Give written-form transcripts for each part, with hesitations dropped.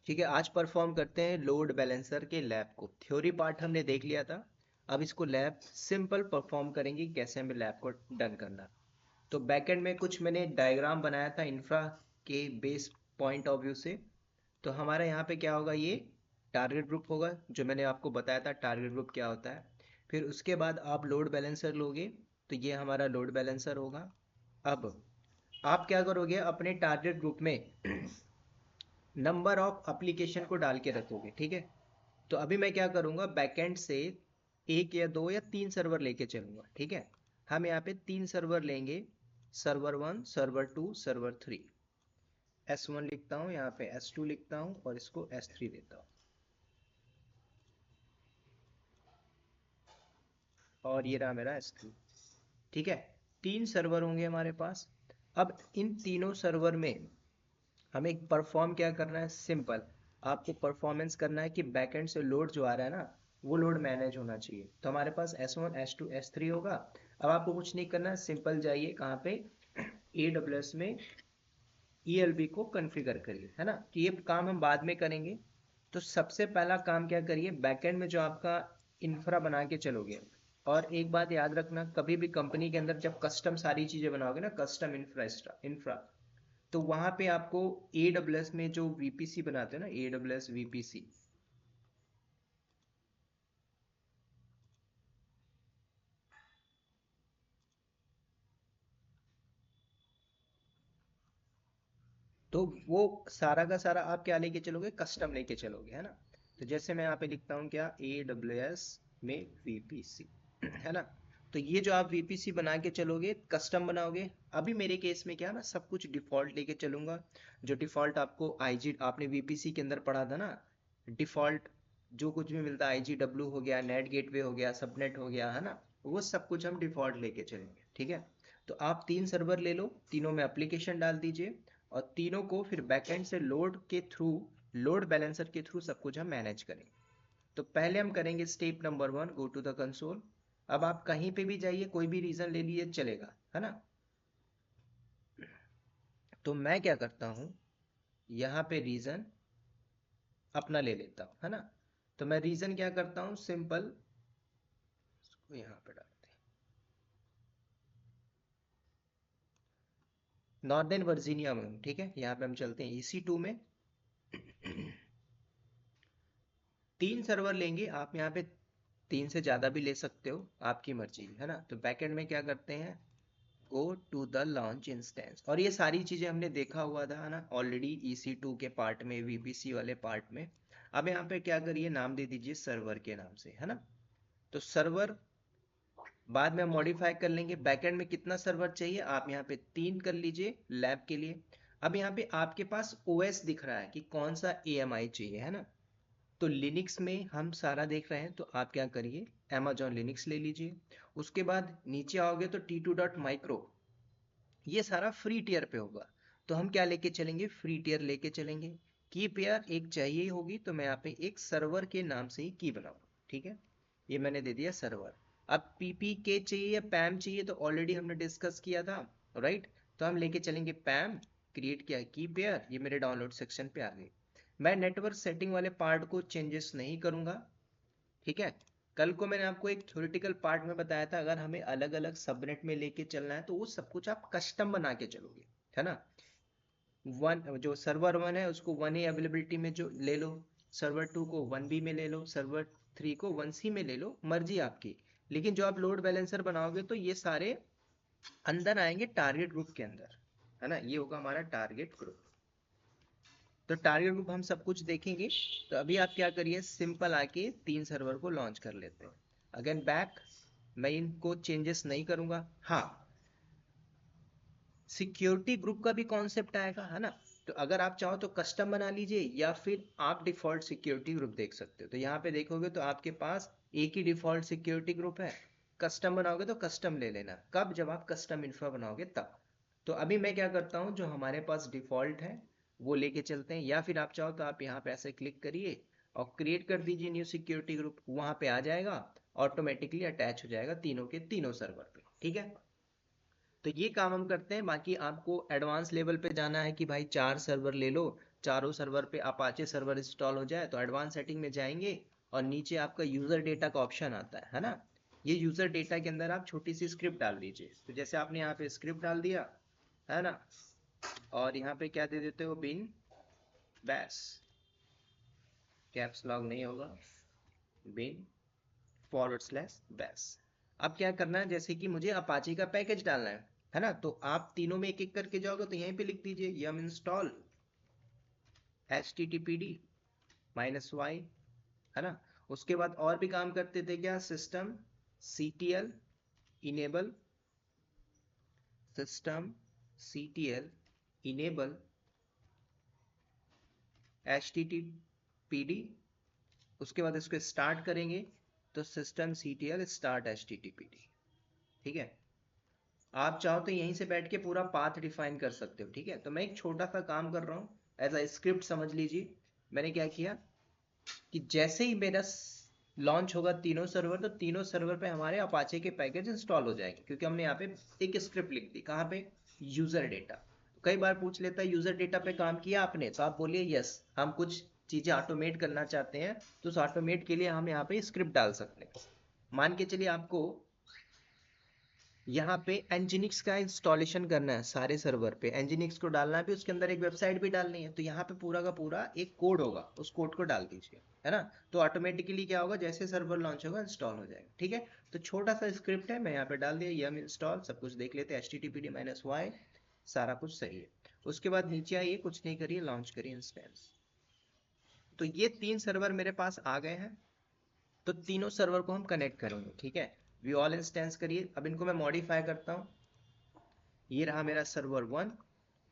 ठीक है, आज परफॉर्म करते हैं लोड बैलेंसर के लैब को। थ्योरी पार्ट हमने देख लिया था, अब इसको लैब सिंपल परफॉर्म करेंगे, कैसे हमें लैब को डन करना। तो बैकएंड में कुछ मैंने डायग्राम बनाया था इंफ्रा के बेस पॉइंट ऑफ व्यू से। तो हमारा यहाँ पे क्या होगा, ये टारगेट ग्रुप होगा, जो मैंने आपको बताया था टारगेट ग्रुप क्या होता है। फिर उसके बाद आप लोड बैलेंसर लोगे, तो ये हमारा लोड बैलेंसर होगा। अब आप क्या करोगे, अपने टारगेट ग्रुप में नंबर ऑफ एप्लीकेशन को डाल के रखोगे, ठीक है। तो अभी मैं क्या करूंगा, बैकएंड से एक या दो या तीन सर्वर लेके चलूंगा, ठीक है। हम यहाँ पे तीन सर्वर लेंगे, server one, server two, server three. S1 लिखता हूँ, यहाँ पे S2 लिखता हूँ और इसको S3 देता हूँ। और ये रहा मेरा S3, ठीक है। तीन सर्वर होंगे हमारे पास। अब इन तीनों सर्वर में हमें परफॉर्म क्या करना है, सिंपल। आपको परफॉर्मेंस करना है कि बैकएंड से लोड जो आ रहा है ना, वो लोड मैनेज होना चाहिए। तो हमारे पास S1, S2, S3 होगा। अब आपको कुछ नहीं करना है, सिंपल जाइए कहाँ पे, AWS में ELB को कॉन्फ़िगर करिए, है ना। तो ये काम हम बाद में करेंगे। तो सबसे पहला काम क्या करिए, बैकएंड में जो आपका इंफ्रा बना के चलोगे। और एक बात याद रखना, कभी भी कंपनी के अंदर जब कस्टम सारी चीजें बनाओगे ना, कस्टम इंफ्रा, तो वहां पे आपको AWS में जो VPC बनाते हैं ना, AWS VPC, तो वो सारा का सारा आप क्या लेके चलोगे, कस्टम लेके चलोगे, है ना। तो जैसे मैं यहाँ पे लिखता हूँ क्या, AWS में VPC, है ना। तो ये जो आप VPC बना के चलोगे, कस्टम बनाओगे। अभी मेरे केस में क्या है, मैं सब कुछ डिफॉल्ट लेके चलूंगा। जो डिफॉल्ट आपको IG आपने VPC के अंदर पढ़ा था ना, डिफॉल्ट जो कुछ भी मिलता है, IGW हो गया, नेट गेटवे हो गया, सबनेट हो गया, है ना, वो सब कुछ हम डिफॉल्ट लेके चलेंगे, ठीक है। तो आप तीन सर्वर ले लो, तीनों में एप्लीकेशन डाल दीजिए, और तीनों को फिर बैकएंड से लोड के थ्रू, लोड बैलेंसर के थ्रू सब कुछ हम मैनेज करेंगे। तो पहले हम करेंगे step number one, go to the console. अब आप कहीं पे भी जाइए, कोई भी रीजन ले लीजिए, चलेगा, है ना। तो मैं क्या करता हूँ, यहाँ पे रीजन अपना ले लेता हूँ, है ना। तो मैं रीजन क्या करता हूँ, सिंपल इसको यहाँ पे डालते हैं, नॉर्दर्न वर्जीनिया में हूँ, ठीक है। यहाँ पे हम चलते हैं EC2 में। तीन सर्वर लेंगे आप, यहाँ पे तीन से ज़्यादा भी ले सकते हो, आपकी मर्जी, है ना। तो बैकएंड में क्या करते हैं, go to the launch instance, और ये सारी चीज़ें हमने देखा हुआ था, है ना, ऑलरेडी EC2 के पार्ट में, VPC वाले पार्ट में। अब यहाँ पे क्या करिए, नाम दे दीजिए सर्वर के नाम से, है ना। तो सर्वर बाद में हम मॉडिफाई कर लेंगे। बैकएंड में कितना सर्वर चाहिए, आप यहाँ पे तीन कर लीजिए लैब के लिए। अब यहाँ पे आपके पास OS दिख रहा है कि कौन सा AMI चाहिए, है ना। तो लिनक्स में हम सारा देख रहे हैं, तो आप क्या करिए, amazon लिनक्स ले लीजिए। उसके बाद नीचे आओगे तो T2.micro, ये सारा फ्री टियर पे होगा। तो हम क्या लेके चलेंगे, फ्री टियर लेके चलेंगे। की पेयर एक चाहिए ही होगी, तो मैं यहाँ पे एक सर्वर के नाम से ही की बनाऊंगा, ठीक है। ये मैंने दे दिया सर्वर। अब PPK चाहिए या पैम चाहिए, तो ऑलरेडी हमने डिस्कस किया था, राइट। तो हम लेके चलेंगे पैम, क्रिएट किया की पेयर, ये मेरे डाउनलोड सेक्शन पे आ गई। मैं नेटवर्क सेटिंग वाले पार्ट को चेंजेस नहीं करूंगा, ठीक है। कल को मैंने आपको एक थ्योरेटिकल पार्ट में बताया था, अगर हमें अलग अलग सबनेट में लेके चलना है, तो वो सब कुछ आप कस्टम बना के चलोगे, है ना। वन जो सर्वर वन है उसको 1A अवेलेबिलिटी में जो ले लो, सर्वर टू को 1B में ले लो, सर्वर थ्री को 1C में ले लो, मर्जी आपकी। लेकिन जो आप लोड बैलेंसर बनाओगे, तो ये सारे अंदर आएंगे टारगेट ग्रुप के अंदर, है ना। ये होगा हमारा टारगेट ग्रुप। तो टारगेट ग्रुप हम सब कुछ देखेंगे। तो अभी आप क्या करिए, सिंपल आके तीन सर्वर को लॉन्च कर लेते हैं। अगेन बैक, मैं इनको चेंजेस नहीं करूंगा। हाँ, सिक्योरिटी ग्रुप का भी कॉन्सेप्ट आएगा, है ना। तो अगर आप चाहो तो कस्टम बना लीजिए, या फिर आप डिफॉल्ट सिक्योरिटी ग्रुप देख सकते हो। तो यहाँ पे देखोगे तो आपके पास एक ही डिफॉल्ट सिक्योरिटी ग्रुप है। कस्टम बनाओगे तो कस्टम ले लेना, कब, जब आप कस्टम इंफ्रा बनाओगे तब। तो अभी मैं क्या करता हूँ, जो हमारे पास डिफॉल्ट है वो लेके चलते हैं, या फिर आप चाहो तो आप यहाँ पे ऐसे क्लिक करिए और क्रिएट कर दीजिए न्यू सिक्योरिटी ग्रुप, वहां पे आ जाएगा, ऑटोमेटिकली अटैच हो जाएगा तीनों के तीनों सर्वर पे, ठीक है। तो ये काम हम करते हैं। बाकी आपको एडवांस लेवल पे जाना है कि भाई चार सर्वर ले लो, चारों सर्वर पे अपाचे सर्वर इंस्टॉल हो जाए तो एडवांस सेटिंग में जाएंगे और नीचे आपका यूजर डेटा का ऑप्शन आता है ना। ये यूजर डेटा के अंदर आप छोटी सी स्क्रिप्ट डाल दीजिए। तो जैसे आपने यहाँ पे स्क्रिप्ट डाल दिया है ना, और यहाँ पे क्या दे देते हो, बिन बैश, कैप्स लॉक नहीं होगा, बिन /बैश। अब क्या करना है, जैसे कि मुझे अपाचे का पैकेज डालना है ना, तो आप तीनों में एक एक करके जाओगे तो यहीं पे लिख दीजिए yum install httpd -y, है ना। उसके बाद और भी काम करते थे क्या, system ctl enable, system ctl enable httpd, उसके बाद इसको स्टार्ट करेंगे तो सिस्टम ctl start httpd। ठीक है, आप चाहो तो यहीं से बैठ के पूरा पाथ डिफाइन कर सकते हो। ठीक है, तो मैं एक छोटा सा काम कर रहा हूँ, एज अ स्क्रिप्ट समझ लीजिए। मैंने क्या किया कि जैसे ही मेरा लॉन्च होगा तीनों सर्वर, तो तीनों सर्वर पे हमारे अपाचे के पैकेज इंस्टॉल हो जाएंगे, क्योंकि हमने यहाँ पे एक स्क्रिप्ट लिख दी। कहाँ पे, यूजर डेटा। कई बार पूछ लेता है यूजर डेटा पे काम किया आपने, तो आप बोलिए यस, हम कुछ चीजें ऑटोमेट करना चाहते हैं, तो उस ऑटोमेट के लिए हम यहाँ पे स्क्रिप्ट डाल सकते हैं। मान के चलिए आपको यहाँ पे Nginx का इंस्टॉलेशन करना है सारे सर्वर पे, Nginx को डालना है भी, उसके अंदर एक वेबसाइट भी डालनी है, तो यहाँ पे पूरा का पूरा एक कोड होगा, उस कोड को डाल दीजिए, है ना। तो ऑटोमेटिकली क्या होगा, जैसे सर्वर लॉन्च होगा इंस्टॉल हो जाएगा। ठीक है, तो छोटा सा स्क्रिप्ट है, मैं यहाँ पे डाल दिया yum install, सब कुछ देख लेते हैं, httpd -y, सारा कुछ सही है। उसके बाद नीचे आइए, कुछ नहीं करिए, लॉन्च करिए इंस्टेंस। तो ये 3 सर्वर मेरे पास आ गए हैं, तो तीनों सर्वर को हम कनेक्ट करेंगे। ठीक है, व्यू ऑल इंस्टेंस करिए। अब इनको मैं मॉडिफाई करता हूँ। ये रहा मेरा सर्वर 1,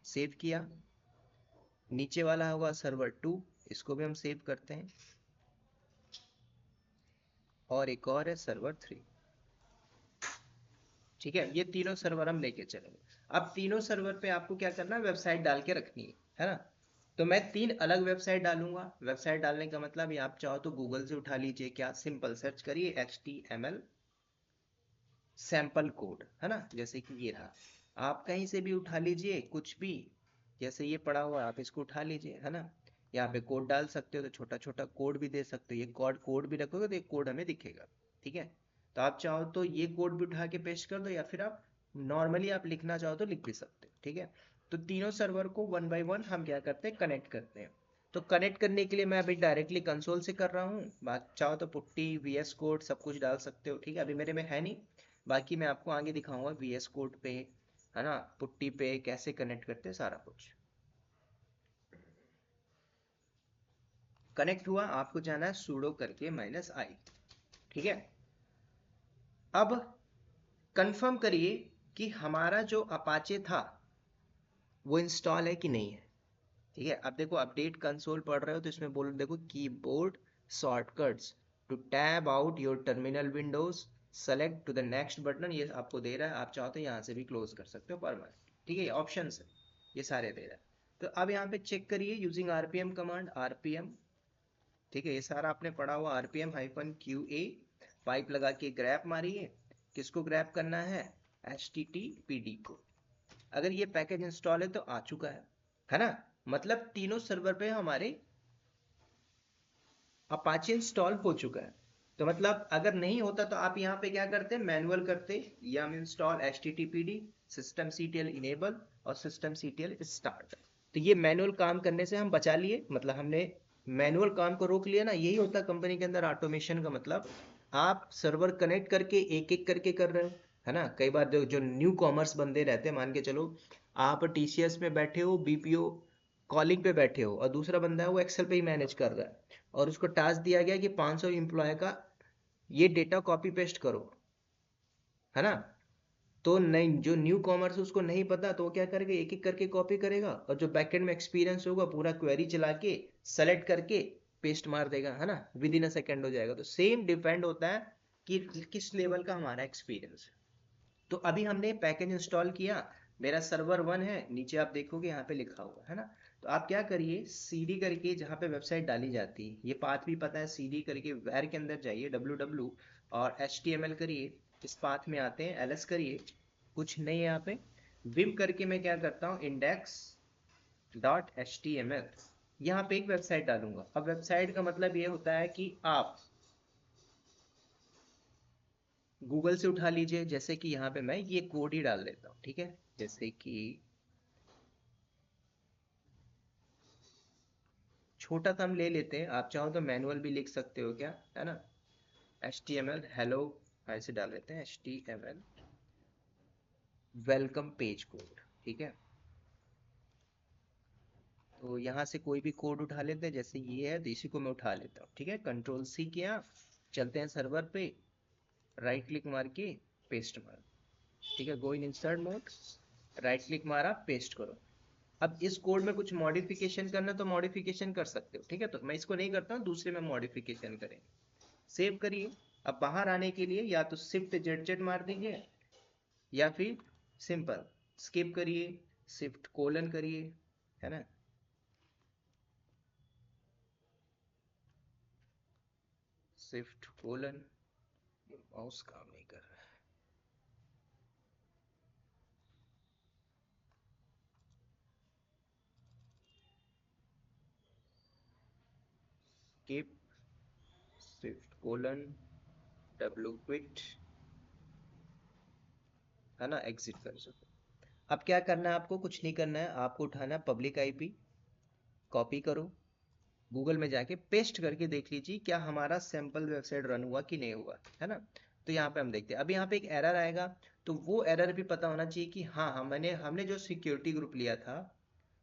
सेव किया। नीचे वाला होगा सर्वर 2, इसको भी हम सेव करते हैं। और एक और है सर्वर 3। ठीक है, ये तीनों सर्वर हम लेके चलेंगे। अब तीनों सर्वर पे आपको क्या करना है, वेबसाइट डाल के रखनी है ना। तो मैं 3 अलग वेबसाइट डालूंगा। वेबसाइट डालने का मतलब, ये आप चाहो तो गूगल से उठा लीजिए, क्या सिंपल सर्च करिए HTML सैंपल कोड, है ना, जैसे कि ये रहा। आप कहीं से भी उठा लीजिए कुछ भी, जैसे ये पड़ा हुआ आप इसको उठा लीजिए, है ना। यहाँ पे कोड डाल सकते हो, तो छोटा छोटा कोड भी दे सकते हो। ये कोड भी रखोगे तो एक कोड हमें दिखेगा। ठीक है, तो आप चाहो तो ये कोड भी उठा के पेस्ट कर दो, या फिर आप नॉर्मली आप लिखना चाहो तो लिख भी सकते हो। ठीक है, तो तीनों सर्वर को 1 बाय 1 हम क्या करते हैं, कनेक्ट करते हैं। तो कनेक्ट करने के लिए मैं अभी डायरेक्टली कंसोल से कर रहा हूँ। बात चाहो तो पुट्टी VS कोड सब कुछ डाल सकते हो। ठीक है, अभी मेरे में है नहीं, बाकी मैं आपको आगे दिखाऊंगा VS कोड पे, है ना, पुट्टी पे कैसे कनेक्ट करते हैं, सारा कुछ। कनेक्ट हुआ, आपको जाना है sudo करके -i। ठीक है, अब कंफर्म करिए कि हमारा जो अपाचे था वो इंस्टॉल है कि नहीं है। ठीक है, अब देखो अपडेट कंसोल पढ़ रहे हो तो इसमें बोल देखो, keyboard shortcuts to tab out your terminal windows, select to the next button, ये आपको दे रहा है। आप चाहो तो यहाँ से भी क्लोज कर सकते हो परमानेंट। ठीक है, ये ऑप्शन है, ये सारे दे रहा है। तो अब यहाँ पे चेक करिए यूजिंग RPM कमांड, RPM। ठीक है, ये सारा आपने पढ़ा हुआ, RPM-QA, पाइप लगा के ग्रैप मारिए। किसको ग्रैप करना है, HTTPD को। अगर ये पैकेज इंस्टॉल है तो आ चुका है ना। मतलब तीनों सर्वर पे हमारे अपाचे इंस्टॉल हो चुका है। तो मतलब अगर नहीं होता तो आप यहाँ पे क्या करते, मैनुअल करते, yum install httpd systemctl enable और systemctl start। तो ये मैनुअल काम करने से हम बचा लिए, मतलब हमने मैनुअल काम को रोक लिया ना। यही होता है कंपनी के अंदर ऑटोमेशन का मतलब, आप सर्वर कनेक्ट करके एक एक करके कर रहे हो, है ना। कई बार जो न्यू कॉमर्स बंदे रहते हैं, मान के चलो आप TCS में बैठे हो, BPO कॉलिंग पे बैठे हो, और दूसरा बंदा है वो एक्सेल पे ही मैनेज कर रहा है, और उसको टास्क दिया गया कि 500 एम्प्लॉय का ये डेटा कॉपी पेस्ट करो, है ना। तो नहीं, जो न्यू कॉमर्स उसको नहीं पता, तो वो क्या करेगा, एक एक करके कॉपी करेगा, और जो बैकएंड में एक्सपीरियंस होगा पूरा क्वेरी चला के सेलेक्ट करके पेस्ट मार देगा, है ना, विद इन अ सेकेंड हो जाएगा। तो सेम डिपेंड होता है कि किस लेवल का हमारा एक्सपीरियंस है। तो अभी हमने पैकेज इंस्टॉल किया, मेरा सर्वर 1 है, नीचे आप देखोगे यहाँ पे लिखा हुआ है ना। तो आप क्या करिए, CD करके जहाँ पे वेबसाइट डाली जाती है, ये पाथ भी पता है, CD करके वेर के अंदर जाइए, www, और HTML करिए, इस पाथ में आते हैं, ls करिए, कुछ नहीं यहाँ पे, vim करके मैं क्या करता हूँ, index.html, यहाँ पे एक वेबसाइट डालूंगा। अब वेबसाइट का मतलब ये होता है कि आप गूगल से उठा लीजिए, जैसे कि यहाँ पे मैं ये कोड ही डाल देता हूँ, ठीक है। जैसे कि छोटा सा हम ले लेते हैं, आप चाहो तो मैनुअल भी लिख सकते हो क्या, है ना। HTML हेलो ऐसे डाल लेते हैं, HTML वेलकम पेज कोड, ठीक है। तो यहाँ से कोई भी कोड उठा लेते हैं, जैसे ये है तो इसी को मैं उठा लेता हूँ, ठीक है। Ctrl+C किया, चलते हैं सर्वर पे, राइट क्लिक मार के पेस्ट मार, ठीक है। Go in insert mode, right click मारा, पेस्ट करो। अब इस कोड में कुछ मॉडिफिकेशन करना तो मॉडिफिकेशन कर सकते हो, ठीक है। तो मैं इसको नहीं करता हूँ, दूसरे में मॉडिफिकेशन करेंगे। सेव करिए। अब बाहर आने के लिए या तो Shift+Z मार दीजिए, या फिर सिंपल स्किप करिए, Shift: करिए, है ना। Shift:, माउस काम नहीं कर रहा है। स्किप, Shift:, W क्विट, है ना, एग्जिट कर सकते। अब क्या करना है, आपको कुछ नहीं करना है, आपको उठाना है पब्लिक आईपी, कॉपी करो, गूगल में जाके पेस्ट करके देख लीजिए क्या हमारा सैंपल वेबसाइट रन हुआ कि नहीं हुआ, है ना। तो यहाँ पे हम देखते हैं, अब यहाँ पे एक एरर आएगा, तो वो एरर भी पता होना चाहिए कि हाँ हमने जो सिक्योरिटी ग्रुप लिया था,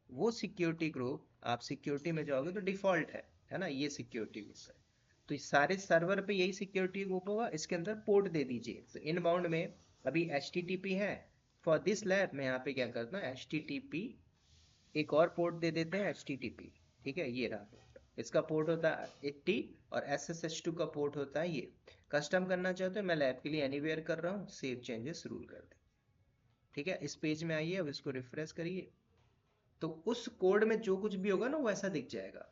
वो सिक्योरिटी ग्रुप, आप सिक्योरिटी में जाओगे तो डिफॉल्ट है ना, ये सिक्योरिटी ग्रुप है। तो इस सारे सर्वर पे यही सिक्योरिटी ग्रुप होगा, इसके अंदर पोर्ट दे दीजिए। तो इनबाउंड में अभी HTTP है, फॉर दिस लैब मैं यहाँ पे क्या करता हूँ, HTTP एक और पोर्ट दे देते हैं, HTTP, ठीक है। ये रहा पोर्ट, इसका पोर्ट होता है 80 और SSH2 का पोर्ट होता है ये। कस्टम करना चाहते हो, मैं लैब के लिए एनीवेयर कर रहा हूँ, सेव चेंजेस रूल कर दे, ठीक है। इस पेज में आइए, अब इसको रिफ्रेश करिए, तो उस कोड में जो कुछ भी होगा ना वो ऐसा दिख जाएगा।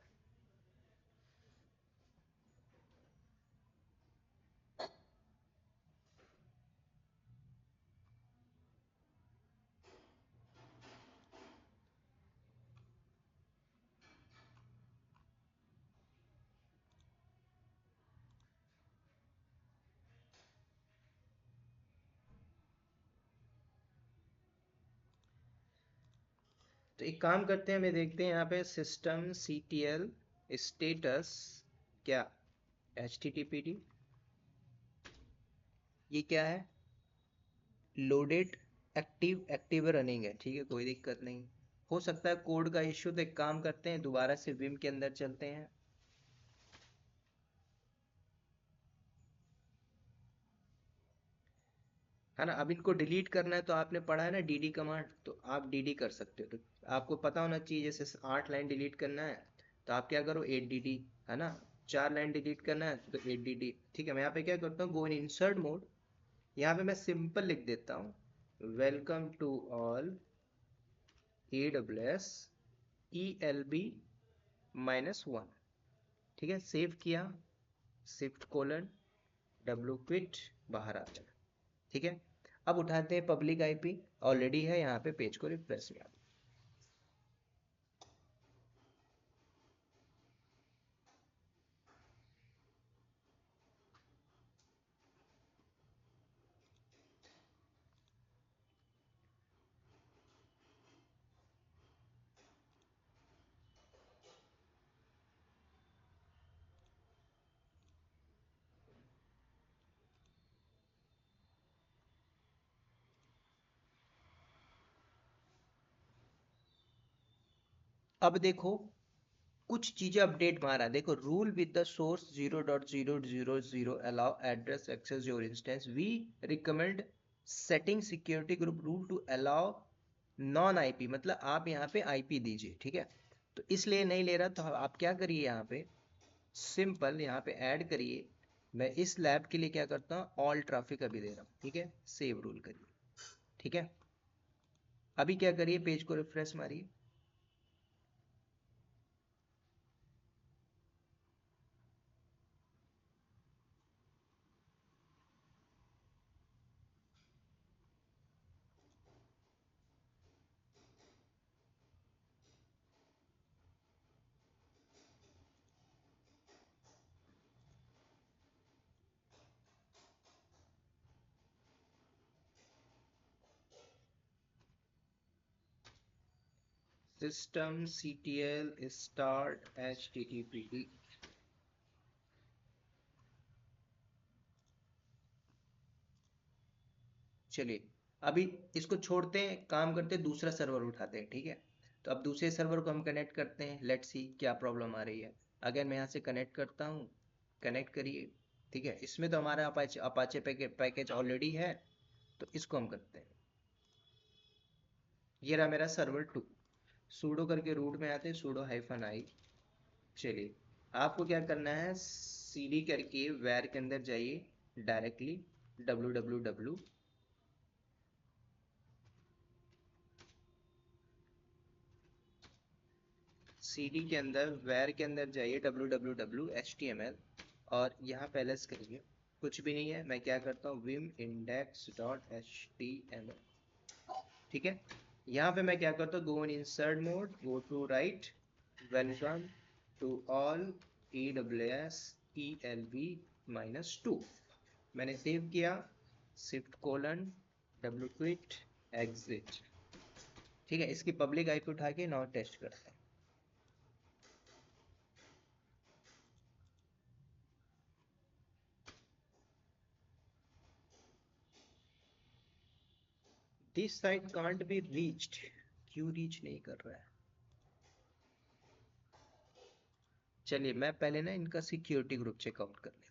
तो एक काम करते हैं, हमें देखते हैं यहाँ पे systemctl स्टेटस क्या, HTTPD, ये क्या है, लोडेड, एक्टिव रनिंग है, ठीक है, कोई दिक्कत नहीं। हो सकता है कोड का इश्यू, तो एक काम करते हैं दोबारा से विम के अंदर चलते हैं, है ना। अब इनको डिलीट करना है, तो आपने पढ़ा है ना DD कमांड, तो आप DD कर सकते हो। तो आपको पता होना चाहिए, जैसे 8 लाइन डिलीट करना है तो आप क्या करो, 8DD, है ना। 4 लाइन डिलीट करना है तो 8DD, ठीक है। मैं यहाँ पे क्या करता हूँ, गो इन इंसर्ट मोड, यहाँ पे मैं सिंपल लिख देता हूँ, welcome to all AWS ELB-1, ठीक है। सेव किया, Shift:, W क्विट, बाहर आ जाए, ठीक है। अब उठाते हैं पब्लिक आईपी, ऑलरेडी है यहाँ पे, पेज को रिफ्रेश किया। अब देखो कुछ चीजें अपडेट मारा, देखो rule with the source 0.0.0.0 allow address access your instance, we recommend setting security group rule to allow known IP, मतलब आप यहाँ पे आईपी दीजिए, ठीक है। तो इसलिए नहीं ले रहा, तो आप क्या करिए, यहाँ पे सिंपल यहाँ पे ऐड करिए। मैं इस लैब के लिए क्या करता हूँ, ऑल ट्रैफिक अभी दे रहा हूँ, ठीक है। सेव रूल करिए, ठीक है। अभी क्या करिए, पेज को रिफ्रेश मारिए, systemctl start httpd। चलिए अभी इसको छोड़ते हैं, काम करते हैं, दूसरा सर्वर उठाते हैं, ठीक है। तो अब दूसरे सर्वर को हम कनेक्ट करते हैं, लेट्स सी क्या प्रॉब्लम आ रही है। अगर मैं यहाँ से कनेक्ट करता हूँ, कनेक्ट करिए, ठीक है। इसमें तो हमारा अपाचे अपाचे पैकेज ऑलरेडी है, तो इसको हम करते हैं। ये रहा मेरा सर्वर 2। सूडो करके रूट में आते हैं, सूडो -i। चलिए आपको क्या करना है, cd करके वैर के अंदर जाइए डायरेक्टली, www cd के अंदर वैर के अंदर जाइए www html, और यहाँ पे ls करिए। कुछ भी नहीं है, मैं क्या करता हूँ vim index.html, ठीक है। यहाँ पे मैं क्या करता हूँ, go in insert mode, go to write, welcome to all AWS ELV-2। मैंने सेव किया, shift colon w quit exit, ठीक है। इसकी पब्लिक आईपी उठा के नाउ टेस्ट करते हैं। This site can't be reached, क्यों रीच नहीं कर रहा है। चलिए मैं पहले ना इनका सिक्योरिटी ग्रुप चेकआउट कर लेता हूँ।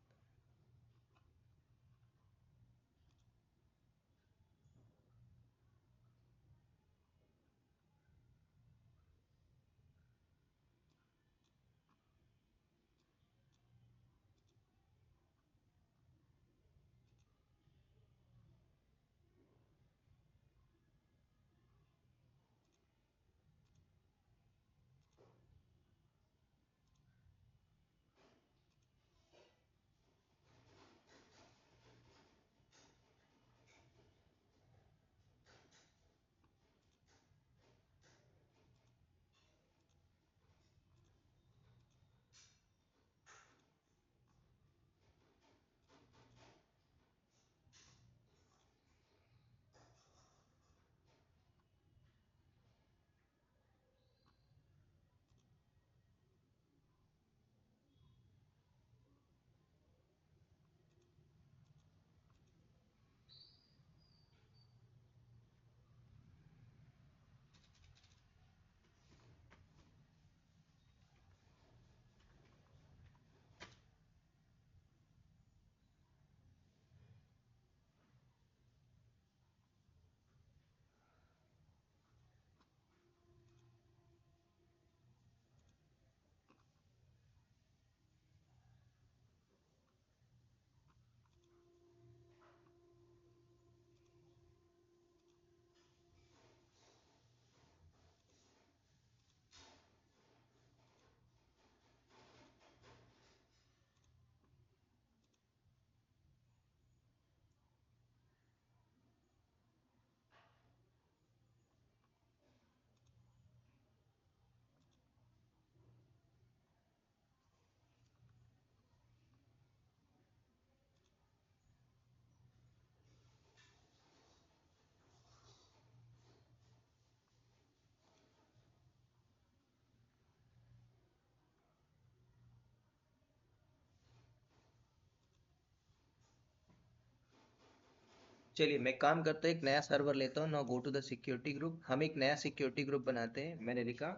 चलिए मैं काम करता हूँ, एक नया सर्वर लेता हूँ। Now go to the security group. हम एक नया सिक्योरिटी ग्रुप बनाते हैं। मैंने लिखा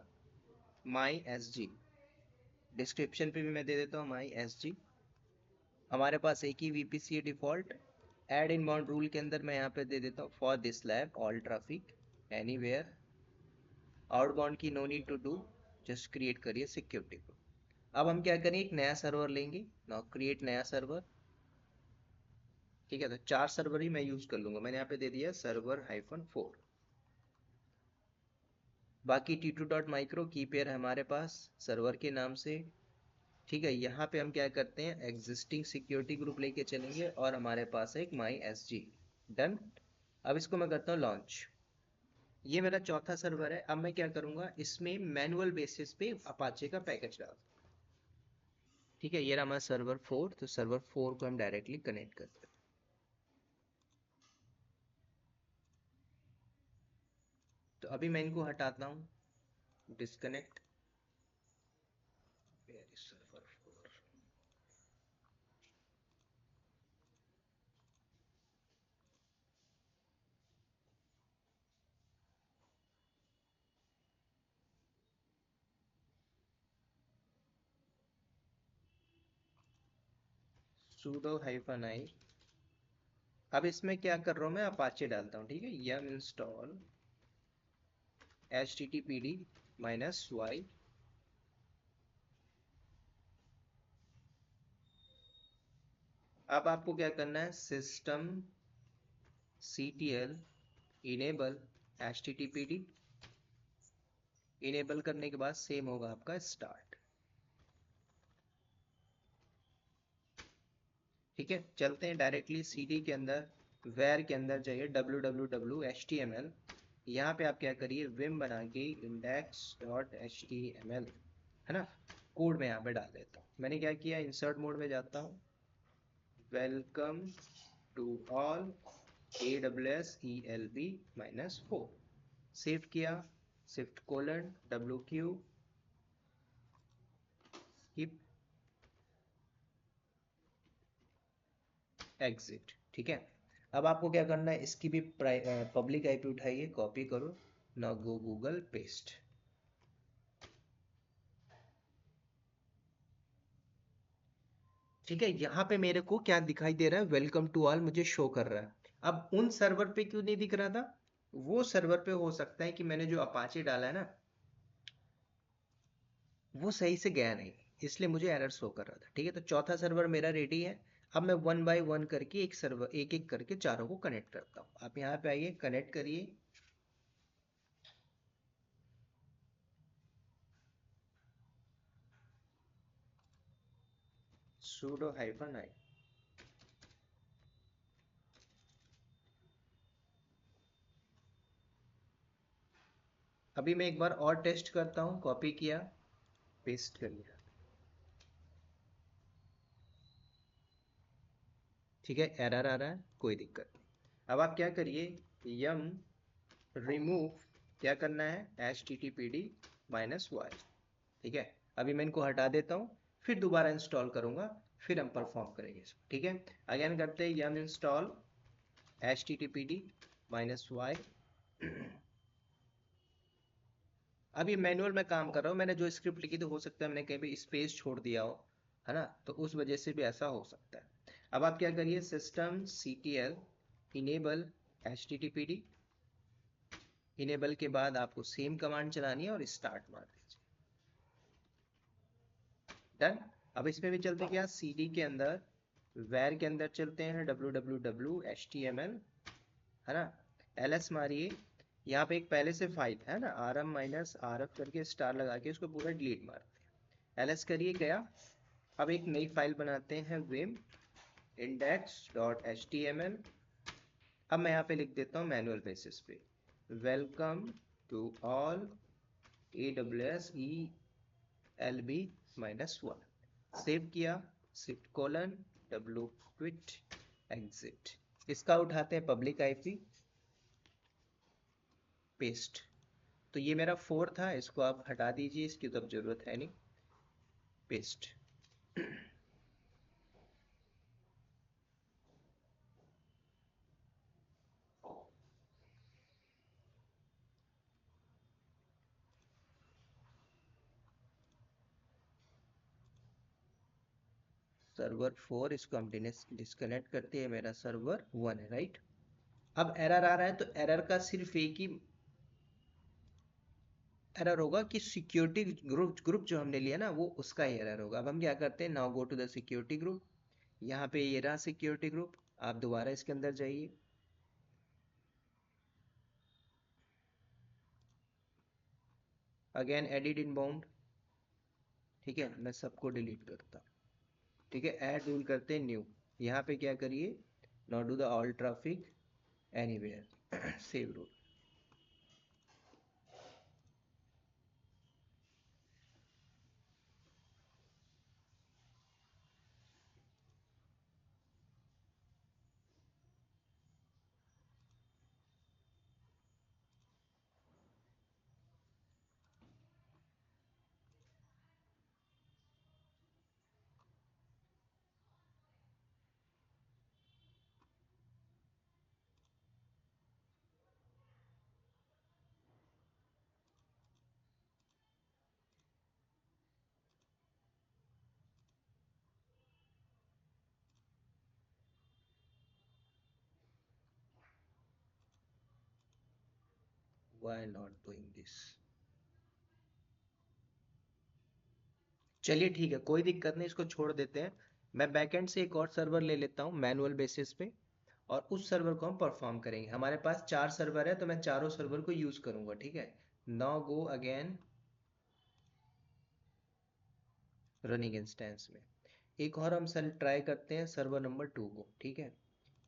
माई एस जी, डिस्क्रिप्शन पे भी मैं दे देता हूँ माई एस जी। हमारे पास एक ही VPC है default. Add inbound rule के अंदर मैं यहाँ पे दे देता हूँ for this lab all traffic anywhere, outbound की no need to do, just create करिए सिक्योरिटी ग्रुप। अब हम क्या करेंगे, एक नया सर्वर लेंगे। नाउ क्रिएट नया सर्वर, ठीक है। तो 4 सर्वर ही मैं यूज कर लूंगा। मैंने यहाँ पे दे दिया सर्वर -4। बाकी t2.micro की पेयर है हमारे पास सर्वर के नाम से, ठीक है। यहाँ पे हम क्या करते हैं, एग्जिस्टिंग सिक्योरिटी ग्रुप लेके चलेंगे, और हमारे पास है एक माई एस जी। डन। अब इसको मैं करता हूँ लॉन्च। ये मेरा चौथा सर्वर है। अब मैं क्या करूंगा, इसमें मैनुअल बेसिस पे अपाचे का पैकेज डाल, ठीक है। ये रहा हमारा सर्वर 4। तो सर्वर 4 को हम डायरेक्टली कनेक्ट करते हैं। तो अभी मैं इनको हटाता हूँ, डिस्कनेक्ट सर्वर 4। sudo -i। अब इसमें क्या कर रहा हूँ मैं, अपाचे डालता हूँ, ठीक है। yum install httpd -y। अब आपको क्या करना है, system ctl enable httpd। Enable करने के बाद सेम होगा आपका स्टार्ट। ठीक है, चलते हैं डायरेक्टली cd के अंदर, where के अंदर जाइए, www html। यहाँ पे आप क्या करिए, विम बना के index.html, है ना, कोड में यहाँ पे डाल देता हूँ। मैंने क्या किया, इंसर्ट मोड में जाता हूँ, welcome to all AWS ELB -4। Save किया, shift colon WQ keep exit. ठीक है, अब आपको क्या करना है, इसकी भी पब्लिक आईपी उठाइए, कॉपी करो, ना गो गूगल पेस्ट। ठीक है, यहाँ पे मेरे को क्या दिखाई दे रहा है, वेलकम टू ऑल मुझे शो कर रहा है। अब उन सर्वर पे क्यों नहीं दिख रहा था, वो सर्वर पे हो सकता है कि मैंने जो अपाचे डाला है ना, वो सही से गया नहीं, इसलिए मुझे एरर शो कर रहा था। ठीक है, तो चौथा सर्वर मेरा रेडी है। अब मैं वन बाय वन करके एक सर्वर, एक एक करके चारों को कनेक्ट करता हूँ। आप यहाँ पे आइए, कनेक्ट करिए। sudo -i। अभी मैं एक बार और टेस्ट करता हूँ, कॉपी किया, पेस्ट कर लिया। ठीक है, एरर आ रहा है, कोई दिक्कत नहीं। अब आप क्या करिए, यम रिमूव, क्या करना है, httpd -y। ठीक है, अभी मैं इनको हटा देता हूँ, फिर दोबारा इंस्टॉल करूंगा, फिर हम परफॉर्म करेंगे इसको। ठीक है, अगेन करते हैं यम इंस्टॉल httpd -y। अभी मैनुअल में काम कर रहा हूँ, मैंने जो स्क्रिप्ट लिखी थी, हो सकता है मैंने कहीं भी स्पेस छोड़ दिया हो, है ना, तो उस वजह से भी ऐसा हो सकता है। अब आप क्या करिए, system ctl enable httpd। Enable के बाद आपको सेम कमांड चलानी है और स्टार्ट मार दीजिए। डन। अब इसमें भी चलते क्या, cd के अंदर, where के अंदर चलते हैं, www html, है ना, ls मारिए। यहाँ पे एक पहले से फाइल है ना, rm -rf करके स्टार लगा के उसको पूरा डिलीट मार दिया, ls करिए, गया। अब एक नई फाइल बनाते हैं, vim index.html। अब मैं यहाँ पे लिख देता हूँ मैनुअल बेसिस पे, welcome to all AWS ELB -1। Save किया, shift colon w quit exit. इसका उठाते हैं पब्लिक आईपी, पेस्ट। तो ये मेरा 4 था, इसको आप हटा दीजिए, इसकी तो अब जरूरत है नहीं, पेस्ट। सर्वर 4, इसको हम डिस्कनेक्ट करते हैं, मेरा सर्वर 1 है, राइट। अब एरर आ रहा है, तो एरर का सिर्फ एक ही एरर होगा कि सिक्योरिटी ग्रुप जो हमने लिया ना, वो उसका ही एरर होगा। अब हम क्या करते हैं, now go to the security group. यहाँ पे ये रहा सिक्योरिटी ग्रुप, आप दोबारा इसके अंदर जाइए, अगेन एडिट इनबाउंड। ठीक है, मैं सबको डिलीट करता हूँ। ठीक है, ऐड रूल करते हैं न्यू। यहाँ पे क्या करिए, not do the all traffic anywhere, save rule. Why not doing this. चलिए ठीक है, कोई दिक्कत नहीं, इसको छोड़ देते हैं। मैं बैकएंड से एक और सर्वर ले लेता हूँ मैनुअल बेसिस पे, और उस सर्वर को हम परफॉर्म करेंगे। हमारे पास 4 सर्वर है, तो मैं चारों सर्वर को यूज करूंगा, ठीक है। Now go again running instance में। एक और हम सर ट्राई करते हैं सर्वर नंबर 2 को, ठीक है।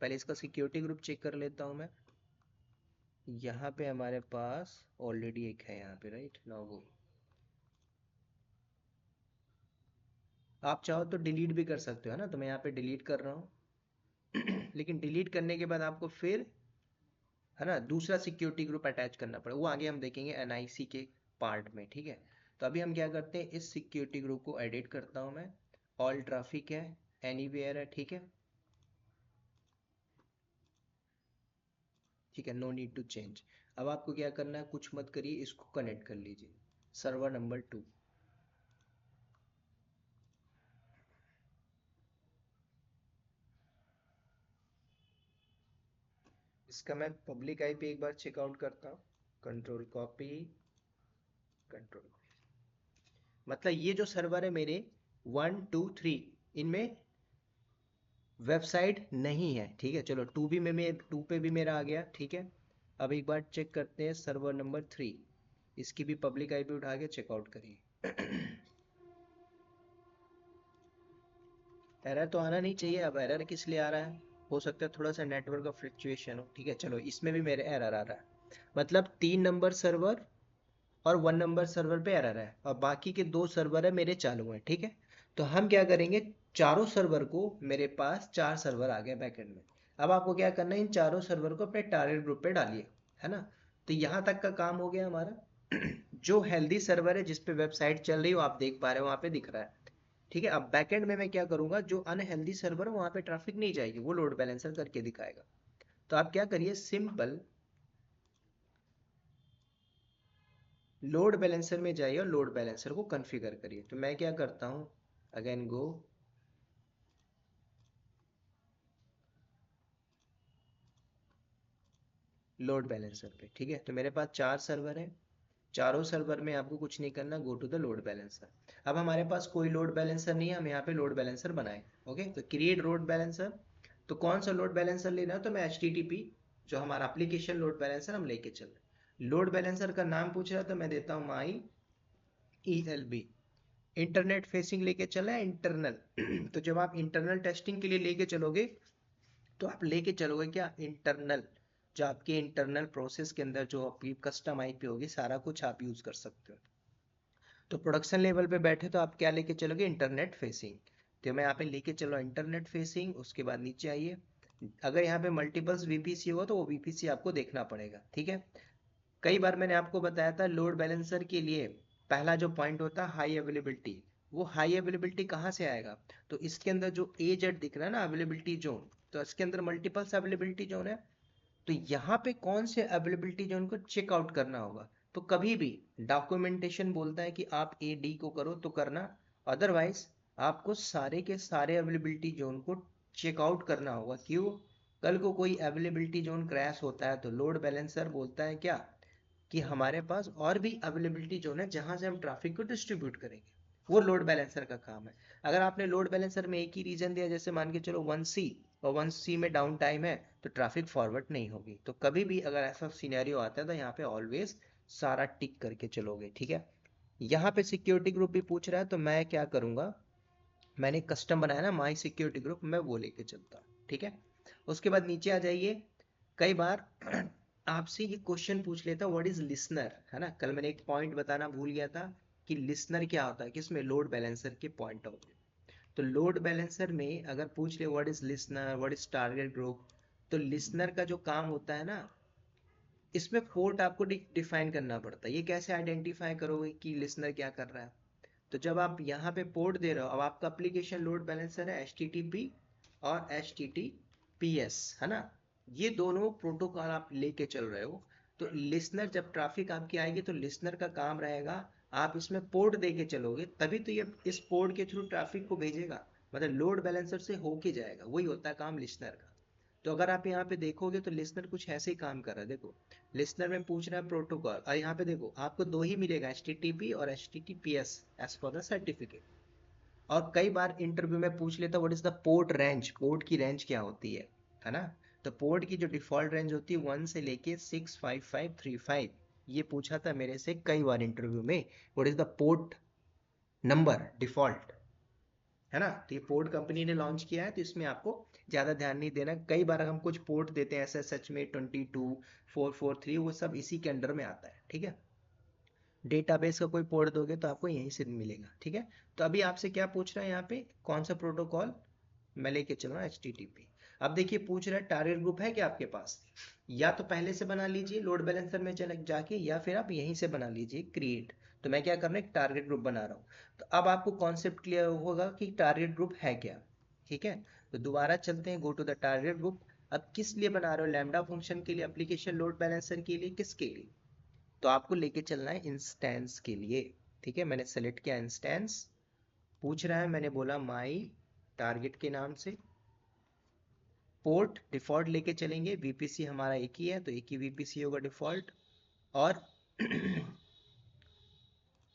पहले इसका सिक्योरिटी ग्रुप चेक कर लेता हूँ मैं। यहाँ पे हमारे पास ऑलरेडी एक है यहाँ पे, राइट। नाउ गो, आप चाहो तो डिलीट भी कर सकते हो, है ना। तो मैं यहाँ पे डिलीट कर रहा हूँ लेकिन डिलीट करने के बाद आपको फिर, है ना, दूसरा सिक्योरिटी ग्रुप अटैच करना पड़ेगा, वो आगे हम देखेंगे एनआईसी के पार्ट में, ठीक है। तो अभी हम क्या करते हैं, इस सिक्योरिटी ग्रुप को एडिट करता हूँ मैं। ऑल ट्रैफिक है, एनीवेयर है, ठीक है। ठीक है, नो नीड टू चेंज। अब आपको क्या करना है, कुछ मत करिए, इसको कनेक्ट कर लीजिए, सर्वर नंबर 2। इसका मैं पब्लिक आईपी एक बार चेकआउट करता हूँ। कंट्रोल कॉपी, कंट्रोल, मतलब ये जो सर्वर है मेरे 1 2 3, इनमें वेबसाइट नहीं है, ठीक है। चलो 2 भी में 2 पे भी मेरा आ गया, ठीक है। अब एक बार चेक करते हैं सर्वर नंबर 3, इसकी भी पब्लिक आईपी उठा के चेकआउट करिए एरर तो आना नहीं चाहिए। अब एरर किस लिए आ रहा है, हो सकता है थोड़ा सा नेटवर्क का फ्लक्चुएशन हो, ठीक है। चलो इसमें भी मेरे एरर आ रहा है, मतलब 3 नंबर सर्वर और 1 नंबर सर्वर पे एरर है, और बाकी के 2 सर्वर है मेरे चालू हैं, ठीक है। तो हम क्या करेंगे, चारों सर्वर को, मेरे पास 4 सर्वर आ गए बैकएंड में। अब आपको क्या करना है, इन चारों सर्वर को अपने टारगेट ग्रुप पे डालिए, है ना। तो यहाँ तक का काम हो गया हमारा जो हेल्दी सर्वर है, जिस पे वेबसाइट चल रही हो, आप देख पा रहे हो वहाँ पे दिख रहा है, ठीक है। अब बैकएंड में मैं क्या करूंगा, जो अनहेल्दी सर्वर है वहाँ पे ट्रैफिक नहीं जाएगी, वो लोड बैलेंसर करके दिखाएगा। तो आप क्या करिए, सिंपल लोड बैलेंसर में जाइए और लोड बैलेंसर को कॉन्फ़िगर करिए। तो मैं क्या करता हूँ, अगेन गो, लोड बैलेंसर पे, ठीक है। तो मेरे पास 4 सर्वर है, चारों सर्वर में आपको कुछ नहीं करना, go to the load balancer. अब हमारे पास कोई लोड बैलेंसर नहीं है, हम यहाँ पे लोड बैलेंसर बनाए, ओके। तो क्रिएट लोड बैलेंसर, तो कौन सा लोड बैलेंसर लेना है, तो मैं HTTP, जो हमारा एप्लीकेशन लोड बैलेंसर हम लेके चल रहे। लोड बैलेंसर का नाम पूछ रहा है, तो मैं देता हूँ माई ELB। इंटरनेट फेसिंग लेके चला है, इंटरनल तो जब आप इंटरनल टेस्टिंग के लिए लेके चलोगे, तो आप लेके चलोगे क्या, इंटरनल। जो आपके इंटरनल प्रोसेस के अंदर जो आपकी कस्टम आईपी होगी, सारा कुछ आप यूज कर सकते हो। तो प्रोडक्शन लेवल पे बैठे तो आप क्या लेके चलोगे, इंटरनेट फेसिंग। तो मैं यहाँ पे लेके चलो इंटरनेट फेसिंग, उसके बाद नीचे आइए। अगर यहाँ पे मल्टीपल्स वीपीसी होगा, तो वो वीपीसी आपको देखना पड़ेगा, ठीक है। कई बार मैंने आपको बताया था, लोड बैलेंसर के लिए पहला जो पॉइंट होता है हाई अवेलेबिलिटी। वो हाई अवेलेबिलिटी कहाँ से आएगा, तो इसके अंदर जो AZ दिख रहा है ना, अवेलेबिलिटी जोन, तो इसके अंदर मल्टीपल्स अवेलेबिलिटी जोन है। तो यहाँ पे कौन से अवेलेबिलिटी जोन को चेक आउट करना होगा। तो कभी भी डॉक्यूमेंटेशन बोलता है कि आप AD को करो तो करना, अदरवाइज आपको सारे के सारे अवेलेबिलिटी जोन को चेक आउट करना होगा। क्यों, कल को कोई अवेलेबिलिटी जोन क्रैश होता है, तो लोड बैलेंसर बोलता है क्या, कि हमारे पास और भी अवेलेबिलिटी जोन है जहां से हम ट्रैफिक को डिस्ट्रीब्यूट करेंगे। वो लोड बैलेंसर का काम है। अगर आपने लोड बैलेंसर में एक ही रीजन दिया, जैसे मान के चलो 1C, और 1C में डाउन टाइम है, तो ट्रैफिक फॉरवर्ड नहीं होगी। तो कभी भी अगर ऐसा सिनेरियो आता है, तो यहाँ पे ऑलवेज सारा टिक करके चलोगे, ठीक है। यहाँ पे सिक्योरिटी ग्रुप भी पूछ रहा है, तो मैं क्या करूंगा, मैंने कस्टम बनाया ना माई सिक्योरिटी ग्रुप, मैं वो लेके चलता हूँ, ठीक है। उसके बाद नीचे आ जाइए। कई बार आपसे ये क्वेश्चन पूछ लेता, व्हाट इज लिसनर, है ना। कल मैंने एक पॉइंट बताना भूल गया था कि लिसनर क्या होता है, किसमें, लोड बैलेंसर के पॉइंट ऑफ व्यू। तो लोड बैलेंसर में अगर पूछ ले what is listener, what is target group, तो लिसनर का जो काम होता है ना, इसमें पोर्ट आपको डिफाइन करना पड़ता है। ये कैसे आइडेंटिफाई करोगे कि लिसनर क्या कर रहा है, तो जब आप यहाँ पे पोर्ट दे रहे हो, अब आपका एप्लीकेशन लोड बैलेंसर है HTTP और HTTPS, है ना। ये दोनों प्रोटोकॉल आप लेके चल रहे हो। तो लिसनर, जब ट्रैफिक आपकी आएगी, तो लिसनर का काम रहेगा, आप इसमें पोर्ट दे के चलोगे, तभी तो ये इस पोर्ट के थ्रू ट्रैफिक को भेजेगा, मतलब लोड बैलेंसर से होके जाएगा, वही होता है काम लिसनर का। तो अगर आप यहाँ पे देखोगे तो लिसनर कुछ ऐसे ही काम कर रहा है। देखो लिसनर में पूछ रहा है प्रोटोकॉल, और यहाँ पे देखो आपको दो ही मिलेगा, HTTP और HTTPS as for the certificate. और कई बार इंटरव्यू में पूछ लेता what is the port range, port की रेंज क्या होती है ना। तो पोर्ट की जो डिफॉल्ट रेंज होती है 1 से लेके 65535, ये पूछा था मेरे से कई बार इंटरव्यू में, what is the port number default, है ना। तो ये पोर्ट कंपनी ने लॉन्च किया है, तो इसमें आपको ज़्यादा ध्यान नहीं देना। कई बार हम कुछ पोर्ट देते हैं SSH में 22443, वो सब इसी के अंडर में आता है, ठीक है। डेटाबेस का कोई पोर्ट दोगे तो आपको यहीं से मिलेगा, ठीक है। तो अभी आपसे क्या पूछ रहा है यहाँ पे, कौन सा प्रोटोकॉल मैं लेके चल रहा हूँ, HTTP। अब देखिए पूछ रहा है टारगेट ग्रुप है क्या आपके पास, या तो पहले से बना लीजिए लोड बैलेंसर में चले जाके, या फिर आप यहीं से बना लीजिए क्रिएट। तो मैं क्या कर रहा हूँ, एक टारगेट ग्रुप बना रहा हूँ। तो अब आपको कॉन्सेप्ट क्लियर होगा कि टारगेट ग्रुप है क्या, ठीक है। तो दोबारा चलते हैं, go to the target group. अब किस लिए बना रहे हो, लैम्डा फंक्शन के लिए, एप्लीकेशन लोड बैलेंसर के लिए, किसके लिए। तो आपको लेके चलना है इंस्टेंस के लिए, ठीक है। मैंने सेलेक्ट किया इंस्टेंस, पूछ रहा है, मैंने बोला माई टारगेट के नाम से। पोर्ट डिफॉल्ट लेके चलेंगे, VPC हमारा एक ही है तो एक ही VPC होगा डिफॉल्ट। और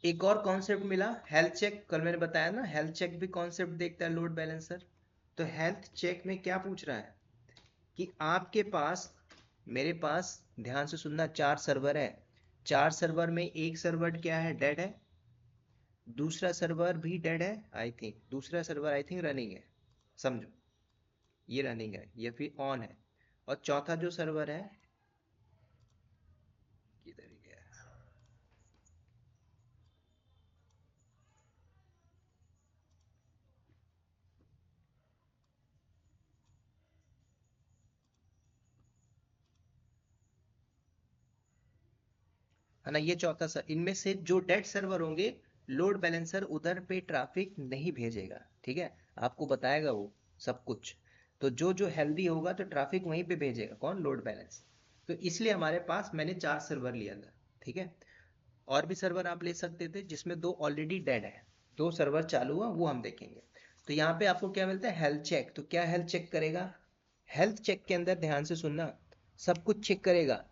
एक और कॉन्सेप्ट मिला हेल्थ चेक, कल मैंने बताया ना हेल्थ चेक भी कॉन्सेप्ट देखता है लोड बैलेंसर। तो हेल्थ चेक में क्या पूछ रहा है कि आपके पास, मेरे पास, ध्यान से सुनना, 4 सर्वर है। 4 सर्वर में एक सर्वर क्या है, डेड है। दूसरा सर्वर भी डेड है, आई थिंक दूसरा सर्वर आई थिंक रनिंग है, समझो ये रनिंग है, ये फिर ऑन है। और चौथा जो सर्वर है, किधर गया, है ना, ये चौथा सर। इनमें से जो डेड सर्वर होंगे, लोड बैलेंसर उधर पे ट्रैफिक नहीं भेजेगा, ठीक है। आपको बताएगा वो सब कुछ। तो जो जो हेल्दी होगा तो ट्रैफिक वहीं पे भेजेगा, कौन, लोड बैलेंस। तो इसलिए हमारे पास मैंने 4 सर्वर लिया था, ठीक है। और भी सर्वर आप ले सकते थे जिसमें 2 ऑलरेडी डेड है, 2 सर्वर चालू है, वो हम देखेंगे। तो यहाँ पे आपको क्या मिलता है, हेल्थ चेक। तो क्या हेल्थ चेक करेगा, हेल्थ चेक के अंदर ध्यान से सुनना, सब कुछ चेक करेगा।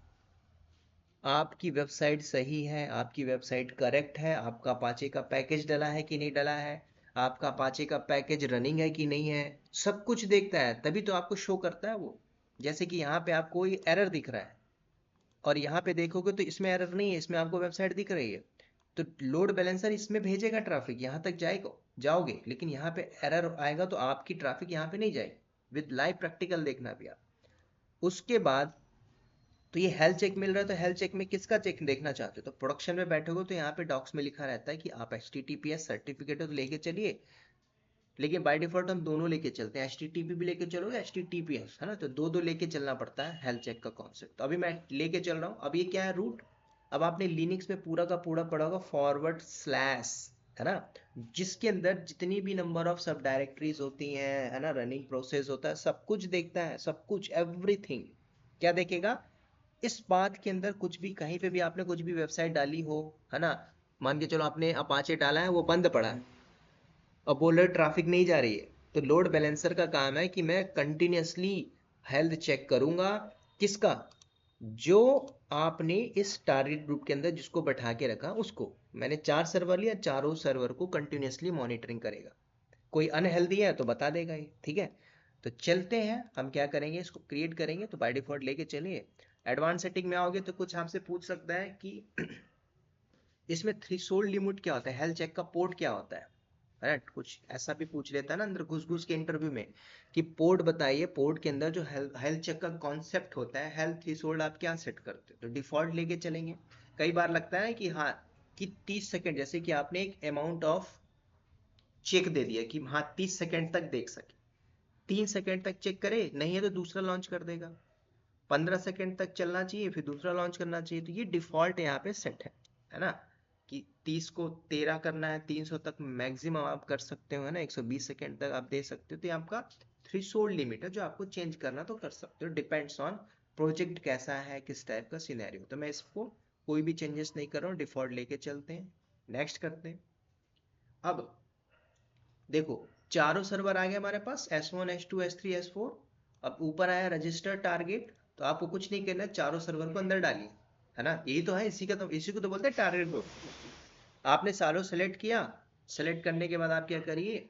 आपकी वेबसाइट सही है, आपकी वेबसाइट करेक्ट है, आपका अपाचे का पैकेज डला है कि नहीं डला है, आपका अपाचे का पैकेज रनिंग है कि नहीं है, सब कुछ देखता है, तभी तो आपको शो करता है वो। जैसे कि यहाँ पे आपको कोई एरर दिख रहा है, और यहाँ पे देखोगे तो इसमें एरर नहीं है, इसमें आपको वेबसाइट दिख रही है। तो लोड बैलेंसर इसमें भेजेगा ट्रैफिक, यहाँ तक जाएगा, जाओगे, लेकिन यहाँ पे एरर आएगा तो आपकी ट्रैफिक यहाँ पे नहीं जाएगी। विद लाइव प्रैक्टिकल देखना भी आप। उसके बाद, तो ये हेल्थ चेक मिल रहा है, तो हेल्थ चेक में किसका चेक देखना चाहते हो, तो प्रोडक्शन में बैठोगे तो यहाँ पे डॉक्स में लिखा रहता है कि आप HTTPS सर्टिफिकेट तो लेके चलिए। लेकिन बाय डिफॉल्ट हम दोनों लेके चलते हैं, HTTP भी लेके चलोगे, HTTPS, है ना। तो दो दो लेके चलना पड़ता है हेल्थ चेक का कॉन्सेप्ट। तो अभी मैं लेके चल रहा हूँ। अब ये क्या है, रूट। अब आपने लिनक्स में पूरा का पूरा पढ़ा होगा फॉरवर्ड स्लैश, है ना, जिसके अंदर जितनी भी नंबर ऑफ सब डायरेक्टरीज होती हैं, है ना, रनिंग प्रोसेस होता है, सब कुछ देखता है, सब कुछ, एवरीथिंग। क्या देखेगा, इस बात के अंदर कुछ भी, कहीं पे भी आपने कुछ भी वेबसाइट डाली हो, है ना, मान के चलो आपने अपाचे डाला है, वो बंद पड़ा है, अब बोल रहे ट्रैफिक नहीं जा रही है, तो लोड बैलेंसर का काम है कि मैं कंटिन्यूअसली हेल्थ चेक करूंगा। किसका, जो आपने इस टारगेट ग्रुप के अंदर जिसको बैठा के रखा उसको। मैंने 4 सर्वर लिया, चारों सर्वर को कंटिन्यूअसली मॉनिटरिंग करेगा। कोई अनहेल्दी है तो बता देगा ये, ठीक है। तो चलते हैं, हम क्या करेंगे, इसको क्रिएट करेंगे। तो बाय डिफॉल्ट लेके चलिए, एडवांस सेटिंग में आओगे तो कुछ आपसे पूछ सकता है कि इसमें थ्रेशोल्ड लिमिट क्या होता है, हेल्थ चेक का पोर्ट क्या होता है, कुछ ऐसा भी पूछ लेता है ना अंदर घुस घुस के इंटरव्यू में, कि पोर्ट बताइए, पोर्ट के अंदर जो हेल्थ चेक का कॉन्सेप्ट होता है, हेल्थ थ्रेशोल्ड आप क्या सेट करते हो। तो डिफॉल्ट लेके चलेंगे। कई बार लगता है कि हाँ, कि 30 सेकंड, जैसे कि आपने एक अमाउंट ऑफ चेक दे दिया कि हाँ 30 सेकंड तक देख सके, 3 सेकंड तक चेक करे, नहीं है तो दूसरा लॉन्च कर देगा। 15 सेकंड तक चलना चाहिए, फिर दूसरा लॉन्च करना चाहिए। तो ये डिफॉल्ट यहाँ पे सेट है ना, कि 30 को 13 करना है, 300 तक मैक्सिमम आप कर सकते हो, है ना, 120 सेकंड तक आप दे सकते हो। तो ये आपका थ्रेशोल्ड लिमिट है, जो आपको चेंज करना तो कर सकते हो, डिपेंड्स ऑन प्रोजेक्ट कैसा है, किस टाइप का सिनेरियो। तो मैं इसको कोई भी चेंजेस नहीं कर रहा हूँ, डिफॉल्ट लेके चलते हैं, नेक्स्ट करते हैं। अब देखो, चारों सर्वर आ गए हमारे पास, S1 S2 S3 S4। अब ऊपर आया रजिस्टर टारगेट, तो आपको कुछ नहीं करना, चारों सर्वर को अंदर डालिए, है ना, यही तो है, इसी को तो बोलते हैं टारगेट ग्रुप। आपने सारों सेलेक्ट किया, सेलेक्ट करने के बाद आप क्या करिए,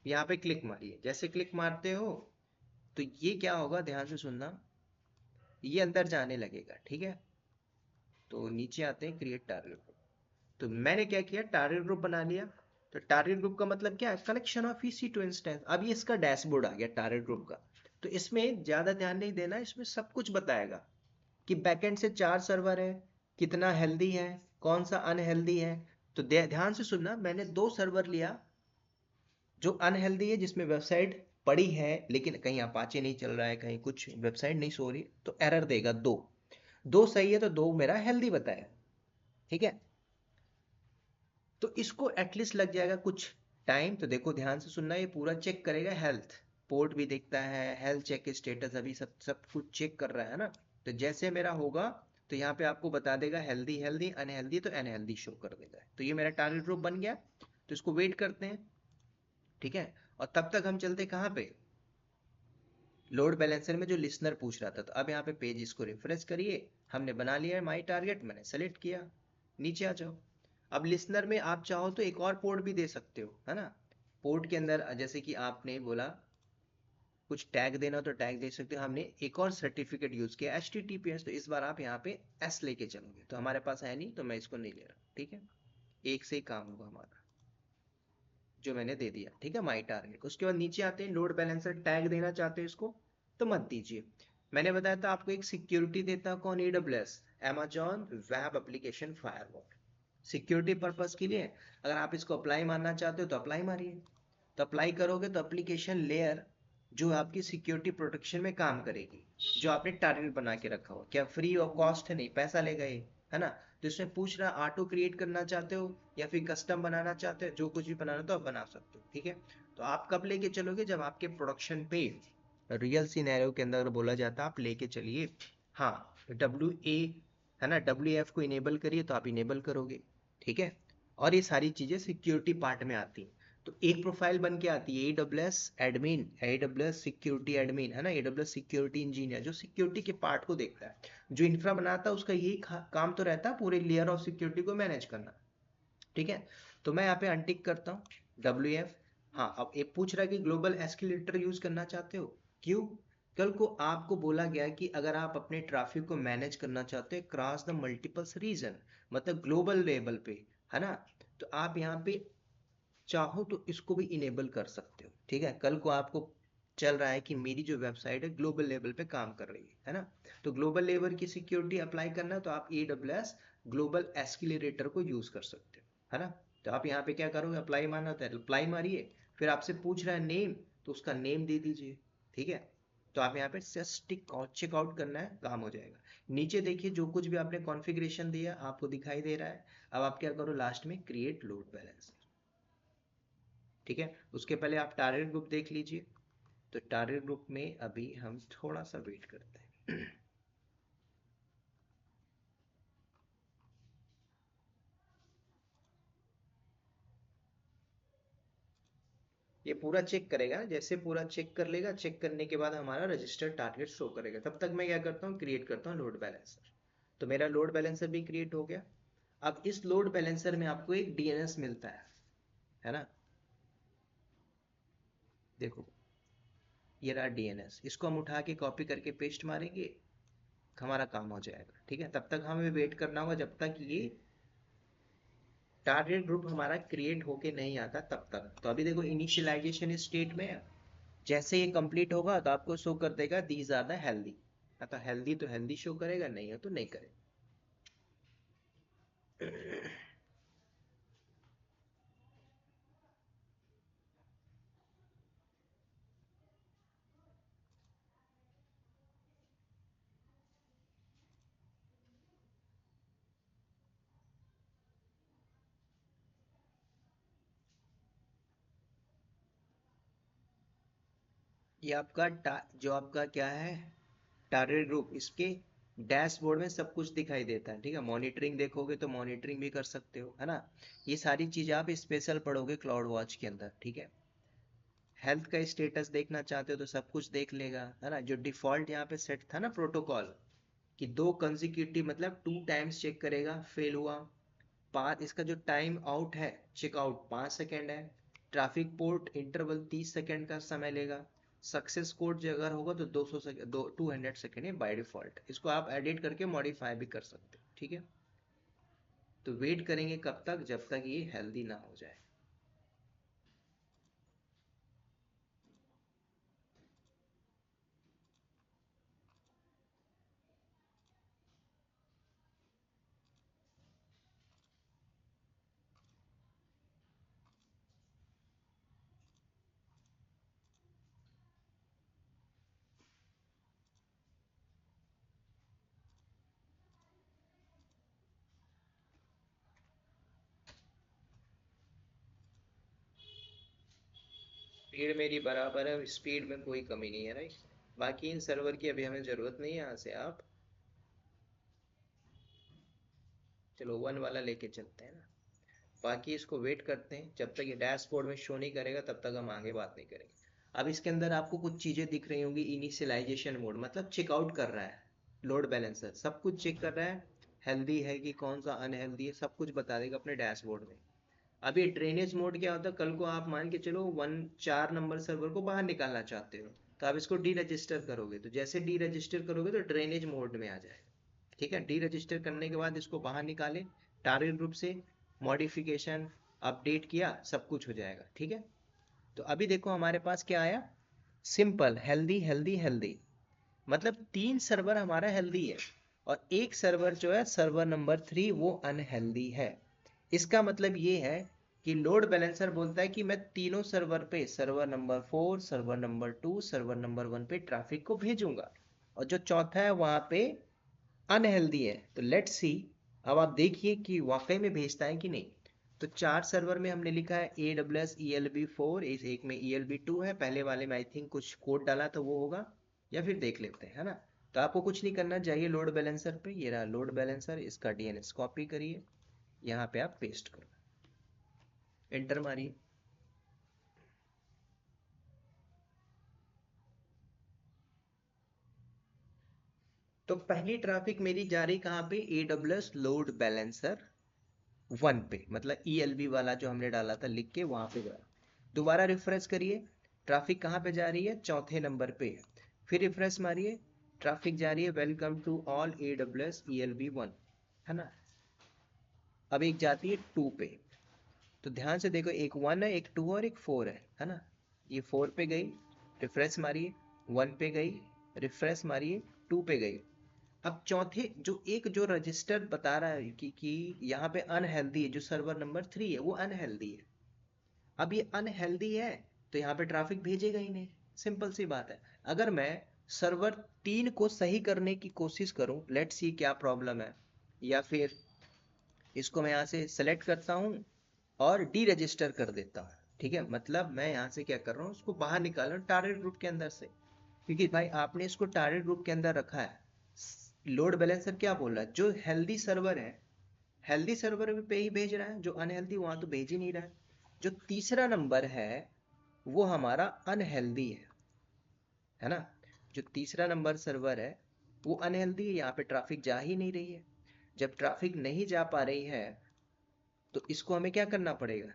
यहाँ पे क्लिक मारिए, जैसे क्लिक मारते हो तो ये क्या होगा, ध्यान से सुनना, ये अंदर जाने लगेगा, ठीक है। तो नीचे आते हैं क्रिएट टारगेट ग्रुप, तो मैंने क्या किया, टारगेट ग्रुप बना लिया। तो टारगेट ग्रुप का मतलब क्या है, कलेक्शन ऑफ EC2 इंस्टेंस। अब ये इसका डैशबोर्ड आ गया टारगेट ग्रुप का। तो इसमें ज्यादा ध्यान नहीं देना, इसमें सब कुछ बताएगा कि बैकएंड से 4 सर्वर है, कितना हेल्दी है, कौन सा अनहेल्दी है। तो ध्यान से सुनना, मैंने 2 सर्वर लिया, जो अनहेल्दी है, जिसमें वेबसाइट पड़ी है लेकिन कहीं अपाचे नहीं चल रहा है, कहीं कुछ वेबसाइट नहीं सो रही, तो एरर देगा। दो दो सही है, तो 2 मेरा हेल्दी बताया, ठीक है। तो इसको एटलीस्ट लग जाएगा कुछ टाइम। तो देखो ध्यान से सुनना, ये पूरा चेक करेगा, हेल्थ पोर्ट भी देखता है, हेल्थ चेक स्टेटस अभी सब सब कुछ चेक कर रहा है ना। तो जैसे मेरा होगा, तो यहाँ पे आपको बता देगा हेल्दी हेल्दी, अनहेल्दी तो अनहेल्दी शो कर देगा। तो ये मेरा टारगेट ग्रुप बन गया। तो इसको वेट करते हैं, ठीक है। और तब तक हम चलते कहाँ पे, लोड बैलेंसर में जो लिसनर पूछ रहा था। तो अब यहाँ पे पेज इसको रिफ्रेश करिए, हमने बना लिया है माई टारगेट, मैंने सेलेक्ट किया, नीचे आ जाओ। अब लिसनर में आप चाहो तो एक और पोर्ट भी दे सकते हो, है ना। पोर्ट के अंदर जैसे कि आपने बोला कुछ टैग देना, तो टैग दे सकते हो। हमने एक और सर्टिफिकेट यूज किया HTTPS, तो इस बार आप यहाँ पे S लेके चलोगे, तो हमारे पास है नहीं, तो मैं इसको नहीं ले रहा, ठीक है। एक से ही काम होगा हमारा, जो मैंने दे दिया, ठीक है, माई टारगेट। उसके बाद नीचे आते हैं, लोड बैलेंसर टैग देना चाहते हो इसको, तो मत दीजिए। मैंने बताया था आपको एक सिक्योरिटी देता कौन, AWS, Amazon web application firewall, security purpose के लिए। अगर आप इसको अप्लाई मारना चाहते हो तो अप्लाई मारिए। तो अप्लाई करोगे तो एप्लीकेशन लेयर जो आपकी सिक्योरिटी प्रोटेक्शन में काम करेगी, जो आपने टारगेट बना के रखा हो, क्या फ्री ऑफ कॉस्ट है, नहीं, पैसा लेगा ये, है ना। तो इसमें पूछ रहा ऑटो क्रिएट करना चाहते हो या फिर कस्टम बनाना चाहते हो, जो कुछ भी बनाना तो आप बना सकते हो, ठीक है। तो आप कब लेके चलोगे, जब आपके प्रोडक्शन पे रियल सिनेरियो के अंदर बोला जाता है, आप लेके चलिए। हाँ, WA है ना, WF को इनेबल करिए, तो आप इनेबल करोगे, ठीक है। और ये सारी चीजें सिक्योरिटी पार्ट में आती हैं। तो एक प्रोफाइल बन के आती है AWS admin, AWS security admin, है ना, AWS सिक्योरिटी इंजीनियर, जो सिक्योरिटी के पार्ट को देखता है। जो इंफ्रा बनाता है उसका यही काम तो रहता है, पूरे लेयर ऑफ सिक्योरिटी को मैनेज करना, ठीक है। तो मैं यहाँ पे अनटिक करता हूँ WF। हाँ, अब एक पूछ रहा है कि ग्लोबल एस्केलेटर यूज करना चाहते हो, क्यों। कल को आपको बोला गया कि अगर आप अपने ट्रैफिक को मैनेज करना चाहते हो क्रॉस द मल्टीपल्स रीजन, मतलब ग्लोबल लेवल पे, है ना, तो आप यहाँ पे चाहो तो इसको भी इनेबल कर सकते हो, ठीक है। कल को आपको चल रहा है कि मेरी जो वेबसाइट है ग्लोबल लेवल पे काम कर रही है ना, तो ग्लोबल लेवल की सिक्योरिटी अप्लाई करना है, तो आप AWS ग्लोबल एस्केलेटर को यूज कर सकते हो, है ना। तो आप यहाँ पे क्या करोगे, अप्लाई मारना होता है, अप्लाई मारिए, फिर आपसे पूछ रहा है नेम, तो उसका नेम दे दीजिए, ठीक है। तो आप यहाँ पे जस्ट चेकआउट करना है, काम हो जाएगा। नीचे देखिए, जो कुछ भी आपने कॉन्फ़िगरेशन दिया आपको दिखाई दे रहा है। अब आप क्या करो, लास्ट में क्रिएट लोड बैलेंस, ठीक है। उसके पहले आप टारगेट ग्रुप देख लीजिए। तो टारगेट ग्रुप में अभी हम थोड़ा सा वेट करते हैं। ये पूरा चेक करेगा ना, जैसे पूरा चेक कर लेगा, चेक करने के बाद हमारा रजिस्टर्ड टारगेट शो करेगा। तब तक मैं क्या करता हूँ, क्रिएट करता हूँ लोड बैलेंसर। तो मेरा लोड बैलेंसर भी क्रिएट हो गया। अब इस लोड बैलेंसर में आपको एक DNS मिलता है ना, देखो ये रहा DNS। इसको हम उठा के कॉपी करके पेस्ट मारेंगे, हमारा काम हो जाएगा, ठीक है। तब तक हमें वेट करना होगा जब तक ये टारगेट ग्रुप हमारा क्रिएट होके नहीं आता, तब तक। तो अभी देखो इनिशियलाइजेशन स्टेट में है। जैसे ये कंप्लीट होगा तो आपको शो कर देगा दीज आर द हेल्दी, अतः हेल्दी तो हेल्दी शो करेगा, नहीं है तो नहीं करेगा। ये आपका जो आपका क्या है, टारगेट ग्रुप, इसके डैशबोर्ड में सब कुछ दिखाई देता है, ठीक है। मॉनिटरिंग देखोगे तो मॉनिटरिंग भी कर सकते हो, है ना। ये सारी चीजें आप स्पेशल पढ़ोगे क्लाउड वॉच के अंदर, ठीक है। हेल्थ का स्टेटस देखना चाहते हो तो सब कुछ देख लेगा, है ना। जो डिफॉल्ट यहाँ पे सेट था ना प्रोटोकॉल, कि 2 कंजिक्यूटिव मतलब 2 टाइम्स चेक करेगा, फेल हुआ। 5 इसका जो टाइम आउट है, चेकआउट 5 सेकेंड है। ट्रैफिक पोर्ट इंटरवल 30 सेकेंड का समय लेगा। सक्सेस कोड जो अगर होगा तो 200 सेकेंड, 200 सेकेंड है बाय डिफॉल्ट। इसको आप एडिट करके मॉडिफाई भी कर सकते हो, ठीक है। तो वेट करेंगे कब तक, जब तक ये हेल्दी ना हो जाए। स्पीड मेरी बराबर है, स्पीड में कोई कमी नहीं है, राइट। बाकी इन सर्वर की अभी हमें ज़रूरत नहीं है, यहाँ से आप चलो 1 वाला लेके चलते हैं ना। बाकी इसको वेट करते हैं, जब तक ये डैशबोर्ड में शो नहीं करेगा तब तक हम आगे बात नहीं करेंगे। अब इसके अंदर आपको कुछ चीज़ें दिख रही होंगी। इनिशियलाइजेशन मोड मतलब चेकआउट कर रहा है। लोड बैलेंसर सब कुछ चेक कर रहा है, हेल्दी है कि कौन सा अनहेल्दी है, सब कुछ बता देगा अपने डैशबोर्ड में। अब ये ड्रेनेज मोड क्या होता है, कल को आप मान के चलो 4 नंबर सर्वर को बाहर निकालना चाहते हो, तो आप इसको डी रजिस्टर करोगे। तो जैसे डी रजिस्टर करोगे तो ड्रेनेज मोड में आ जाएगा, ठीक है। डी रजिस्टर करने के बाद इसको बाहर निकाले, टारगेट ग्रुप से मॉडिफिकेशन अपडेट किया, सब कुछ हो जाएगा, ठीक है। तो अभी देखो हमारे पास क्या आया, सिंपल हेल्दी हेल्दी हेल्दी। मतलब 3 सर्वर हमारा हेल्दी है, और एक सर्वर जो है सर्वर नंबर 3 वो अनहेल्दी है। इसका मतलब ये है कि लोड बैलेंसर बोलता है कि मैं तीनों सर्वर पे, server number 4, server number 2, server number 1 पे ट्रैफिक को भेजूंगा, और जो चौथा है वहां पे अनहेल्दी है। तो लेट्स सी, अब आप देखिए कि वाकई में भेजता है कि नहीं। तो 4 सर्वर में हमने लिखा है AWS ELB4, इस एक में ELB2 है, पहले वाले में आई थिंक कुछ कोड डाला तो वो होगा, या फिर देख लेते हैं, है ना। तो आपको कुछ नहीं करना चाहिए लोड बैलेंसर पे, ये रहा लोड बैलेंसर, इसका DNS कॉपी करिए, यहाँ पे आप पेस्ट करो, एंटर मारिए। तो पहली ट्रैफिक मेरी जा रही कहाँ पे, AWS लोड बैलेंसर 1 पे, मतलब ELB वाला जो हमने डाला था लिख के वहां पे जा रहा। दोबारा रिफ्रेश करिए, ट्रैफिक कहाँ पे जा रही है, चौथे नंबर पे। फिर रिफ्रेश मारिए, ट्रैफिक जा रही है welcome to all AWS ELB1, है ना। अब एक जाती है 2 पे। तो ध्यान से देखो, एक 1 है, एक 2 और एक 4 है ना। ये 4 पे गई, रिफ्रेश मारिए, 1 पे गई, रिफ्रेश मारिए, 2 पे गई। अब चौथे जो एक जो रजिस्टर बता रहा है कि यहाँ पे अनहेल्दी है, जो सर्वर नंबर 3 है वो अनहेल्दी है। अब ये अनहेल्दी है तो यहाँ पे ट्रैफिक भेजेगा ही नहीं, सिंपल सी बात है। अगर मैं सर्वर 3 को सही करने की कोशिश करूं, लेट्स सी क्या प्रॉब्लम है, या फिर इसको मैं यहाँ से सेलेक्ट करता हूँ और डी रजिस्टर कर देता हूँ, ठीक है। मतलब मैं यहाँ से क्या कर रहा हूँ, उसको बाहर निकाल रहा हूँ टारगेट ग्रुप के अंदर से, क्योंकि भाई आपने इसको टारगेट ग्रुप के अंदर रखा है। लोड बैलेंसर क्या बोल रहा है, जो हेल्दी सर्वर है हेल्दी सर्वर पे ही भेज रहा है, जो अनहेल्दी वहां तो भेज ही नहीं रहा है। जो तीसरा नंबर है वो हमारा अनहेल्दी है ना। जो तीसरा नंबर सर्वर है वो अनहेल्दी है, यहाँ पे ट्रैफिक जा ही नहीं रही है। जब ट्रैफिक नहीं जा पा रही है तो इसको हमें क्या करना पड़ेगा,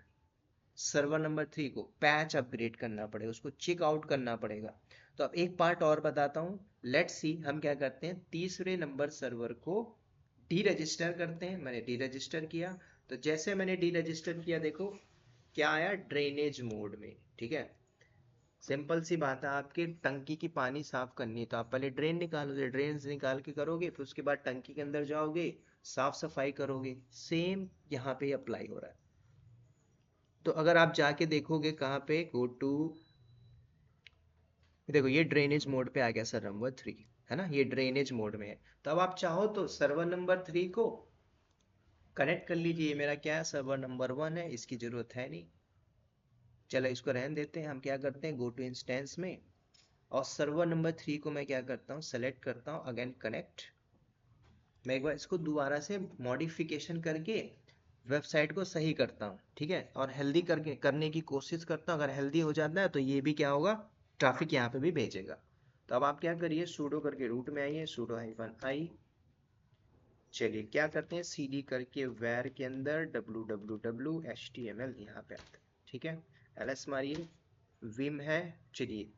सर्वर नंबर 3 को पैच अपग्रेड करना पड़ेगा, उसको चेक आउट करना पड़ेगा। तो अब एक पार्ट और बताता हूँ, लेट्स सी हम क्या करते हैं, तीसरे नंबर सर्वर को डी रजिस्टर करते हैं। मैंने डी रजिस्टर किया, तो जैसे मैंने डी रजिस्टर किया देखो क्या आया, ड्रेनेज मोड में, ठीक है। सिंपल सी बात है, आपके टंकी की पानी साफ करनी है तो आप पहले ड्रेन निकालोगे, ड्रेन से निकाल के करोगे, फिर उसके बाद टंकी के अंदर जाओगे, साफ सफाई करोगे। सेम यहाँ पे अप्लाई हो रहा है। तो अगर आप जाके देखोगे कहाँ पे, गो टू, देखो ये ड्रेनेज मोड पे आ गया सर्वर नंबर 3, है ना, ये ड्रेनेज मोड में है। तो अब आप चाहो तो सर्वर नंबर 3 को कनेक्ट कर लीजिए। ये मेरा क्या है, सर्वर नंबर 1 है, इसकी जरूरत है नहीं, चलो इसको रहने देते हैं। हम क्या करते हैं, गो टू इंस्टेंस में, और सर्वर नंबर 3 को मैं क्या करता हूँ, सेलेक्ट करता हूँ, अगेन कनेक्ट। मैं एक बार इसको दोबारा से मॉडिफिकेशन करके वेबसाइट को सही करता हूँ, ठीक है, और हेल्दी करने की कोशिश करता हूँ। अगर हेल्दी हो जाता है तो ये भी क्या होगा, ट्रैफिक यहाँ पे भी भेजेगा। तो अब आप क्या करिए, सूडो करके रूट में आइए, सूडो -i। चलिए क्या करते हैं, cd करके वैर के अंदर www.html यहाँ पे आता है, ठीक है। ls मारिए, विम है। चलिए,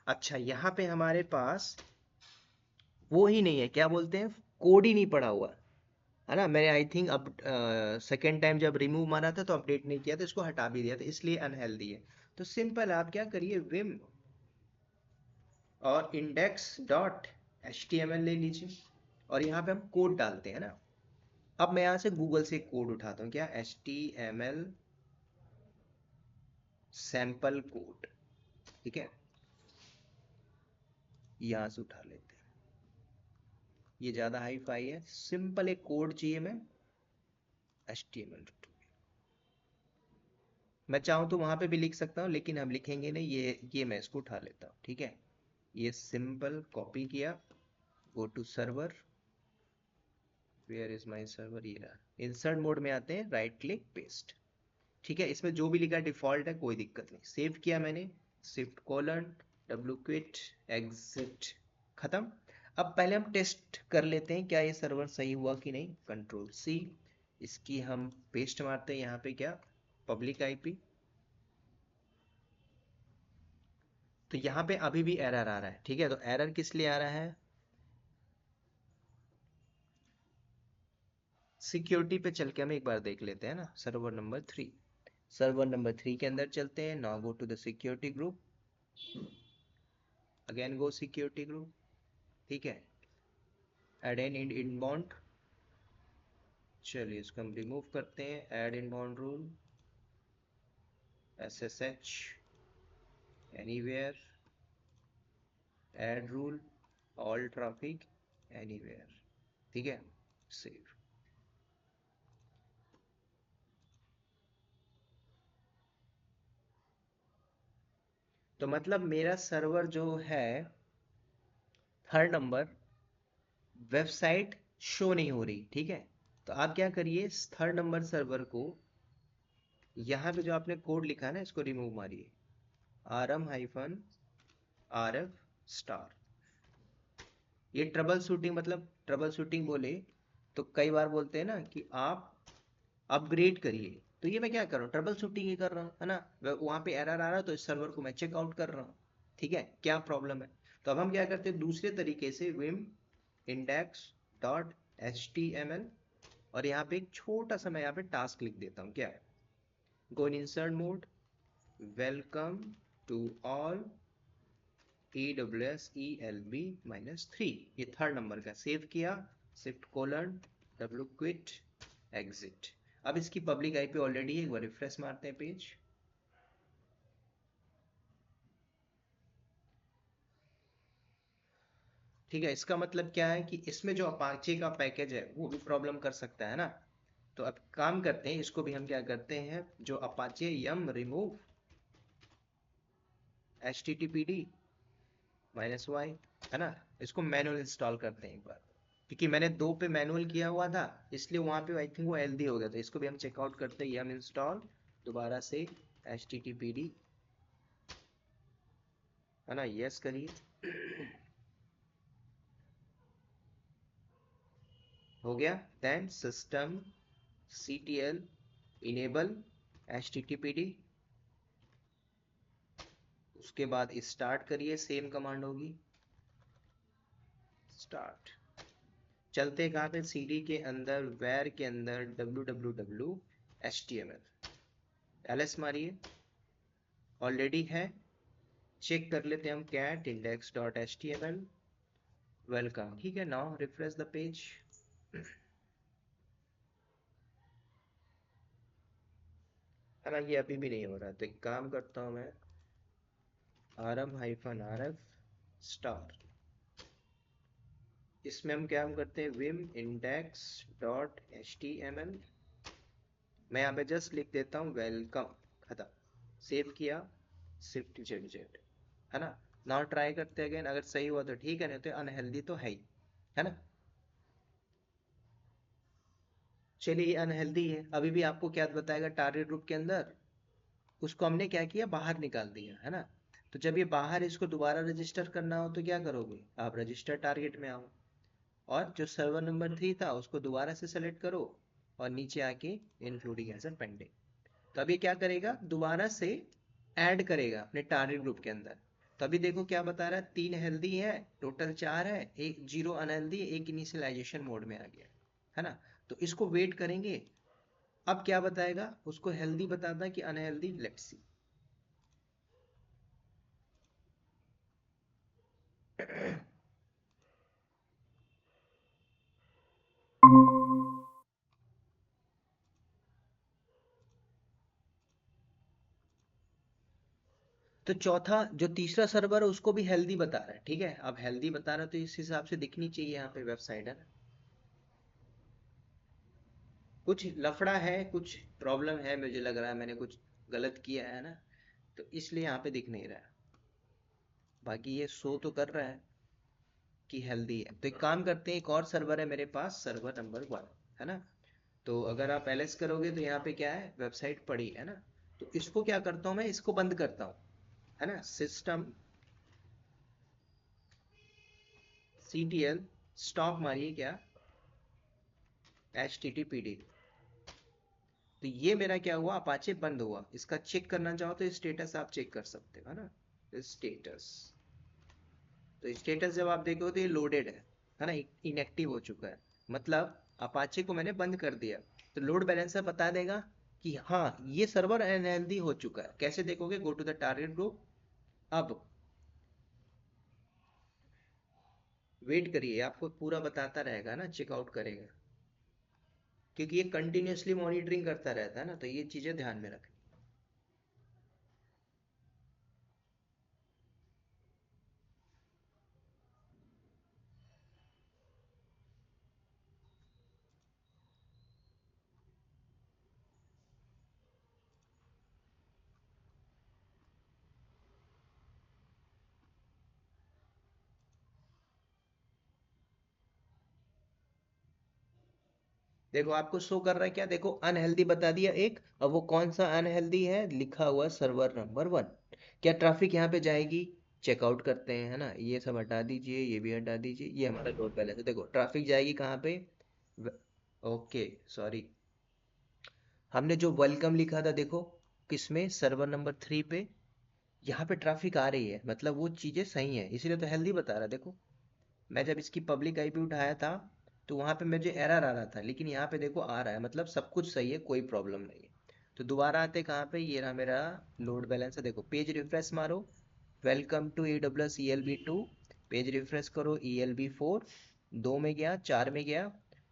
अच्छा यहाँ पे हमारे पास वो ही नहीं है, क्या बोलते हैं, कोड ही नहीं पड़ा हुआ है ना। मैंने आई थिंक अब सेकेंड टाइम जब रिमूव मारा था तो अपडेट नहीं किया था, इसको हटा भी दिया था, इसलिए अनहेल्दी है। तो सिंपल आप क्या करिए, विम और इंडेक्स डॉट एच ले लीजिए, और यहाँ पे हम कोड डालते हैं ना। अब मैं यहाँ से गूगल से कोड उठाता हूँ, क्या, HTML सैंपल कोड, ठीक है, यहाँ से उठा लेते हैं। ये ज़्यादा हाई फाई है, सिंपल एक कोड चाहिए मैं HTML। मैं चाहूँ तो वहाँ पे भी लिख सकता हूँ, लेकिन हम लिखेंगे नहीं, ये मैं इसको उठा लेता हूँ, ठीक है। ये सिंपल कॉपी किया, go to server, where is my server, ये रहा। इंसर्ट मोड में आते हैं, राइट क्लिक पेस्ट, ठीक है। इसमें जो भी लिखा डिफॉल्ट है, कोई दिक्कत नहीं। सेव किया मैंने, shift colon w quit exit, खत्म। अब पहले हम टेस्ट कर लेते हैं क्या ये सर्वर सही हुआ कि नहीं। कंट्रोल C, इसकी हम पेस्ट मारते हैं यहाँ पे, क्या, पब्लिक IP। तो यहाँ पे अभी भी एरर आ रहा है, ठीक है। तो एरर किस लिए आ रहा है, सिक्योरिटी पे चल के हम एक बार देख लेते हैं ना। सर्वर नंबर 3 के अंदर चलते हैं। Now go to the security group, again go security group, ठीक है। एड एन इनबाउंड, चलिए इसको हम रिमूव करते हैं। Add inbound rule, SSH anywhere, add rule all traffic anywhere, ठीक है, सेव। तो मतलब मेरा सर्वर जो है थर्ड नंबर, वेबसाइट शो नहीं हो रही, ठीक है। तो आप क्या करिए, इस थर्ड नंबर सर्वर को, यहाँ पे जो आपने कोड लिखा है ना, इसको रिमूव मारिए, rm-rf स्टार। ये ट्रबल शूटिंग, मतलब ट्रबल शूटिंग बोले तो कई बार बोलते हैं ना कि आप अपग्रेड करिए। तो ये मैं क्या कर रहा हूँ, ट्रबल शूटिंग ही कर रहा हूँ, है ना। वहाँ पे एरर आ रहा है तो इस सर्वर को मैं चेकआउट कर रहा हूँ, ठीक है, क्या प्रॉब्लम है। तो अब हम क्या करते हैं, दूसरे तरीके से विम इंडेक्स डॉट HTML, और यहाँ पे एक छोटा सा मैं यहाँ पे टास्क लिख देता हूँ, क्या है, go in insert mode, welcome to all AWS ELB -3, ये थर्ड नंबर का, सेव किया, shift colon w quit exit. अब इसकी पब्लिक IP ऑलरेडी है, एक बार रिफ्रेश मारते हैं पेज। ठीक है, इसका मतलब क्या है कि इसमें जो अपाचे का पैकेज है वो भी प्रॉब्लम कर सकता है ना। तो अब काम करते हैं, इसको भी हम क्या करते हैं, जो Apache yum remove httpd -y, है ना, इसको मैनुअल इंस्टॉल करते हैं एक बार, क्योंकि मैंने 2 पे मैनुअल किया हुआ था, इसलिए वहां पे आई थिंक वो हेल्दी हो गया था। इसको भी हम चेकआउट करते हैं, yum इंस्टॉल, दोबारा से httpd, है ना, यस करिए, हो गया। Then system ctl enable httpd, उसके बाद स्टार्ट करिए, सेम कमांड होगी, स्टार्ट। चलते कहाँ पे, cd के अंदर, where के अंदर www html, ls मारिए, ऑलरेडी है, चेक कर लेते हैं हम, cat index dot html, welcome, ठीक है। नाउ रिफ्रेश द पेज, है ना, ये अभी भी नहीं हो रहा। तो एक काम करता हूँ मैं, rm-rf स्टार, इसमें हम क्या हम करते हैं, विम इंडेक्स डॉट html, मैं यहाँ पे जस्ट लिख देता हूँ वेलकम, खत्म, सेव किया, शिफ्ट जेड, है ना। नाउ ट्राई करते हैं अगेन, अगर सही हुआ तो ठीक है, नहीं तो अनहेल्दी तो है ही, है ना। चलिए ये अनहेल्दी है, अभी भी आपको क्या बताएगा टारगेट ग्रुप के अंदर, उसको हमने क्या किया, बाहर निकाल दिया है ना। तो जब ये बाहर इसको दोबारा रजिस्टर करना हो तो क्या करोगे, आप रजिस्टर टारगेट में आओ, और जो सर्वर नंबर 3 था उसको दोबारा से सेलेक्ट करो, और नीचे आके इंक्लूडिंग एज अ पेंडिंग। तो अब ये क्या करेगा, दोबारा से ऐड करेगा अपने टारगेट ग्रुप के अंदर। तो अभी देखो क्या बता रहा है, 3 हेल्दी है, टोटल 4 है, एक 0 अनहेल्दी, एक इनिशियलाइजेशन मोड में आ गया है ना। तो इसको वेट करेंगे, अब क्या बताएगा, उसको हेल्दी बताता है कि अनहेल्दी, लेट्स सी। तो चौथा जो तीसरा सर्वर है उसको भी हेल्दी बता रहा है, ठीक है। अब हेल्दी बता रहा है तो इस हिसाब से दिखनी चाहिए यहाँ पे वेबसाइट, है ना। कुछ लफड़ा है, कुछ प्रॉब्लम है, मुझे लग रहा है मैंने कुछ गलत किया है ना, तो इसलिए यहाँ पे दिख नहीं रहा है। बाकी ये शो तो कर रहा है कि हेल्दी है। तो एक काम करते हैं, एक और सर्वर है मेरे पास, सर्वर नंबर 1, है ना। तो अगर आप एलएस करोगे तो यहाँ पे क्या है, वेबसाइट पड़ी है ना। तो इसको क्या करता हूँ मैं, इसको बंद करता हूँ, है ना। सिस्टम CTL स्टॉप मारिए क्या, HTTPD। तो ये मेरा क्या हुआ, अपाचे बंद हुआ। इसका चेक करना चाहो तो स्टेटस आप चेक कर सकते हो, है ना। स्टेटस, तो स्टेटस जब आप देखो तो ये लोडेड है ना, इनएक्टिव हो चुका है, मतलब अपाचे को मैंने बंद कर दिया। तो लोड बैलेंसर बता देगा कि हाँ ये सर्वर अनहेल्दी हो चुका है। कैसे देखोगे, go to the target group. अब वेट करिए, आपको पूरा बताता रहेगा ना, चेकआउट करेगा, क्योंकि ये कंटिन्यूसली मॉनिटरिंग करता रहता है ना, तो ये चीजें ध्यान में रखें। देखो आपको शो कर रहा है क्या, देखो अनहेल्दी बता दिया एक। अब वो कौन सा अनहेल्दी है, लिखा हुआ सर्वर नंबर 1। क्या ट्रैफिक यहाँ पे जाएगी, चेकआउट करते हैं, है ना। ये सब हटा दीजिए, ये भी हटा दीजिए, ये हमारा लोड बैलेंस है। देखो ट्रैफिक जाएगी कहाँ पे, ओके सॉरी, हमने जो वेलकम लिखा था देखो, किसमें, सर्वर नंबर 3 पे। यहाँ पे ट्रैफिक आ रही है, मतलब वो चीज़ें सही है, इसीलिए तो हेल्दी बता रहा है। देखो मैं जब इसकी पब्लिक आईपी उठाया था तो वहाँ पे मुझे एरर आ रहा था, लेकिन यहाँ पे देखो आ रहा है, मतलब सब कुछ सही है, कोई प्रॉब्लम नहीं है। तो दोबारा आते कहाँ पे, ये रहा मेरा लोड बैलेंस है। देखो पेज रिफ्रेश मारो, welcome to AWS ELB 2, page refresh करो, ELB 4, 2 में गया, 4 में गया,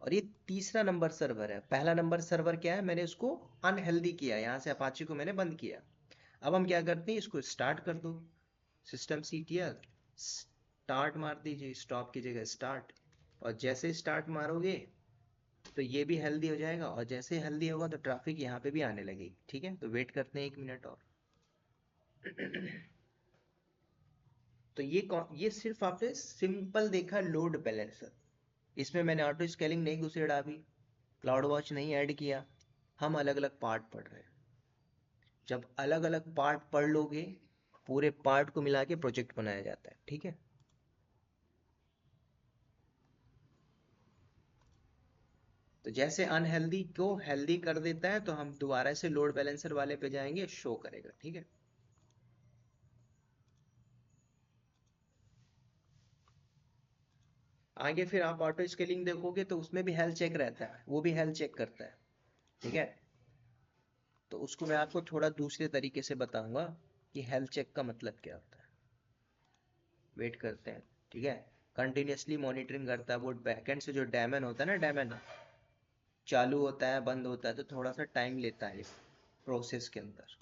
और ये तीसरा नंबर सर्वर है। पहला नंबर सर्वर क्या है, मैंने उसको अनहेल्दी किया, यहाँ से अपाची को मैंने बंद किया। अब हम क्या करते हैं, इसको स्टार्ट कर दो, सिस्टम CTL स्टार्ट मार दीजिए, स्टॉप की जगह स्टार्ट। और जैसे स्टार्ट मारोगे तो ये भी हेल्दी हो जाएगा, और जैसे हेल्दी होगा तो ट्रैफिक यहाँ पे भी आने लगेगी, ठीक है। तो वेट करते हैं 1 मिनट और। तो ये सिर्फ आपने सिंपल देखा लोड बैलेंसर, इसमें मैंने ऑटो स्केलिंग नहीं घुसेड़ा, अभी क्लाउड वॉच नहीं ऐड किया। हम अलग अलग पार्ट पढ़ रहे हैं। जब अलग अलग पार्ट पढ़ लोगे, पूरे पार्ट को मिला के प्रोजेक्ट बनाया जाता है, ठीक है। तो जैसे अनहेल्दी को हेल्दी कर देता है, तो हम दोबारा से लोड बैलेंसर वाले पे जाएंगे, शो करेगा, ठीक है। आगे फिर आप ऑटो स्केलिंग देखोगे तो उसमें भी हेल्थ चेक रहता है, वो भी हेल्थ चेक करता है, ठीक है। तो उसको मैं आपको थोड़ा दूसरे तरीके से बताऊंगा कि हेल्थ चेक का मतलब क्या होता है। वेट करते हैं, ठीक है। कंटिन्यूसली मॉनिटरिंग करता है वो बैकएंड से, जो डैमन होता है ना, डैमन चालू होता है बंद होता है, तो थोड़ा सा टाइम लेता है प्रोसेस के अंदर।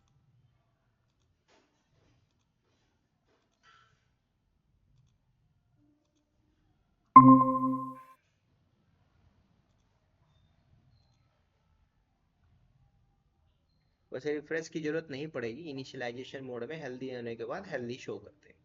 वैसे रिफ्रेश की जरूरत नहीं पड़ेगी, इनिशियलाइजेशन मोड में हेल्दी होने के बाद हेल्दी शो करते हैं।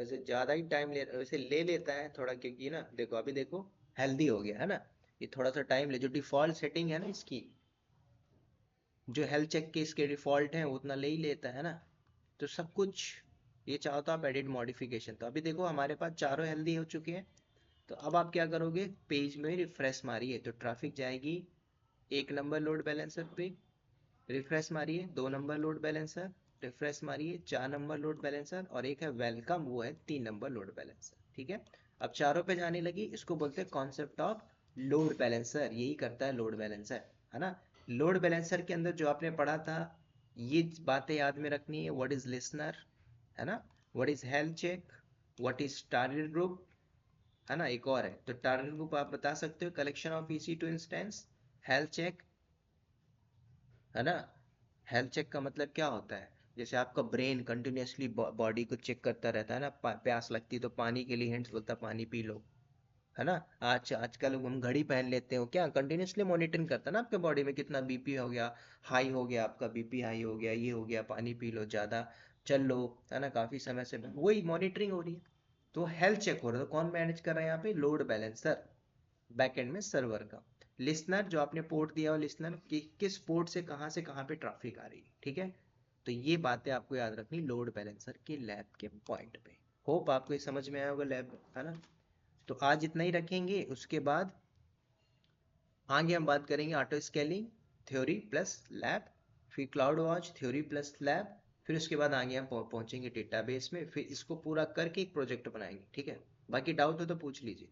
वैसे ज़्यादा ही टाइम वैसे ले लेता है थोड़ा, क्योंकि ना देखो अभी देखो हेल्दी हो गया है ना, ये थोड़ा सा टाइम ले, जो डिफ़ॉल्ट सेटिंग है ना इसकी, जो हेल्थ चेक के इसके डिफ़ॉल्ट है उतना ले ही लेता है ना। तो सब कुछ ये चाहो तो आप एडिट मॉडिफिकेशन, तो अभी देखो हमारे पास चारों हेल्दी हो चुके हैं। तो अब आप क्या करोगे, पेज में रिफ्रेश मारिए तो ट्रैफिक जाएगी 1 नंबर लोड बैलेंसर पे, रिफ्रेश मारिए 2 नंबर लोड बैलेंसर, रिफ्रेश मारिए 4 नंबर लोड बैलेंसर, और एक है वेलकम, वो है 3 नंबर लोड बैलेंसर। ठीक है, अब चारों पे जाने लगी, इसको बोलते हैं कॉन्सेप्ट ऑफ लोड बैलेंसर, यही करता है लोड बैलेंसर, है ना। लोड बैलेंसर के अंदर जो आपने पढ़ा था, ये बातें याद में रखनी है, व्हाट इज लिसनर, है ना, what is health check, what is target group, है ना। एक और है, तो टारगेट ग्रुप आप बता सकते हो collection of EC2 instance, health check, है ना। हेल्थ चेक का मतलब क्या होता है, जैसे आपका ब्रेन कंटिन्यूअसली बॉडी को चेक करता रहता है ना, प्यास लगती है तो पानी के लिए हिंट्स बोलता है पानी पी लो, है ना। आजकल हम घड़ी पहन लेते हो, क्या कंटिन्यूअसली मॉनिटरिंग करता है ना आपके बॉडी में, कितना बीपी हो गया, हाई हो गया आपका बीपी, हाई हो गया, ये हो गया, पानी पी लो, ज़्यादा चल लो, है ना, काफ़ी समय से वही मॉनिटरिंग हो रही है। तो हेल्थ चेक हो रहा है, तो कौन मैनेज कर रहा है यहाँ पे, लोड बैलेंसर, बैकएंड में सर्वर का। लिसनर जो आपने पोर्ट दिया हो, लिसनर कि किस पोर्ट से कहाँ पे ट्रैफिक आ रही है, ठीक है। तो ये बातें आपको याद रखनी लोड बैलेंसर के लैब के पॉइंट पे। होप आपको ये समझ में आया होगा लैब, है ना। तो आज इतना ही रखेंगे, उसके बाद आगे हम बात करेंगे auto scaling theory plus lab, फिर CloudWatch theory plus lab, फिर उसके बाद आगे हम पहुंचेंगे डेटाबेस में, फिर इसको पूरा करके एक प्रोजेक्ट बनाएंगे, ठीक है। बाकी डाउट हो तो पूछ लीजिए।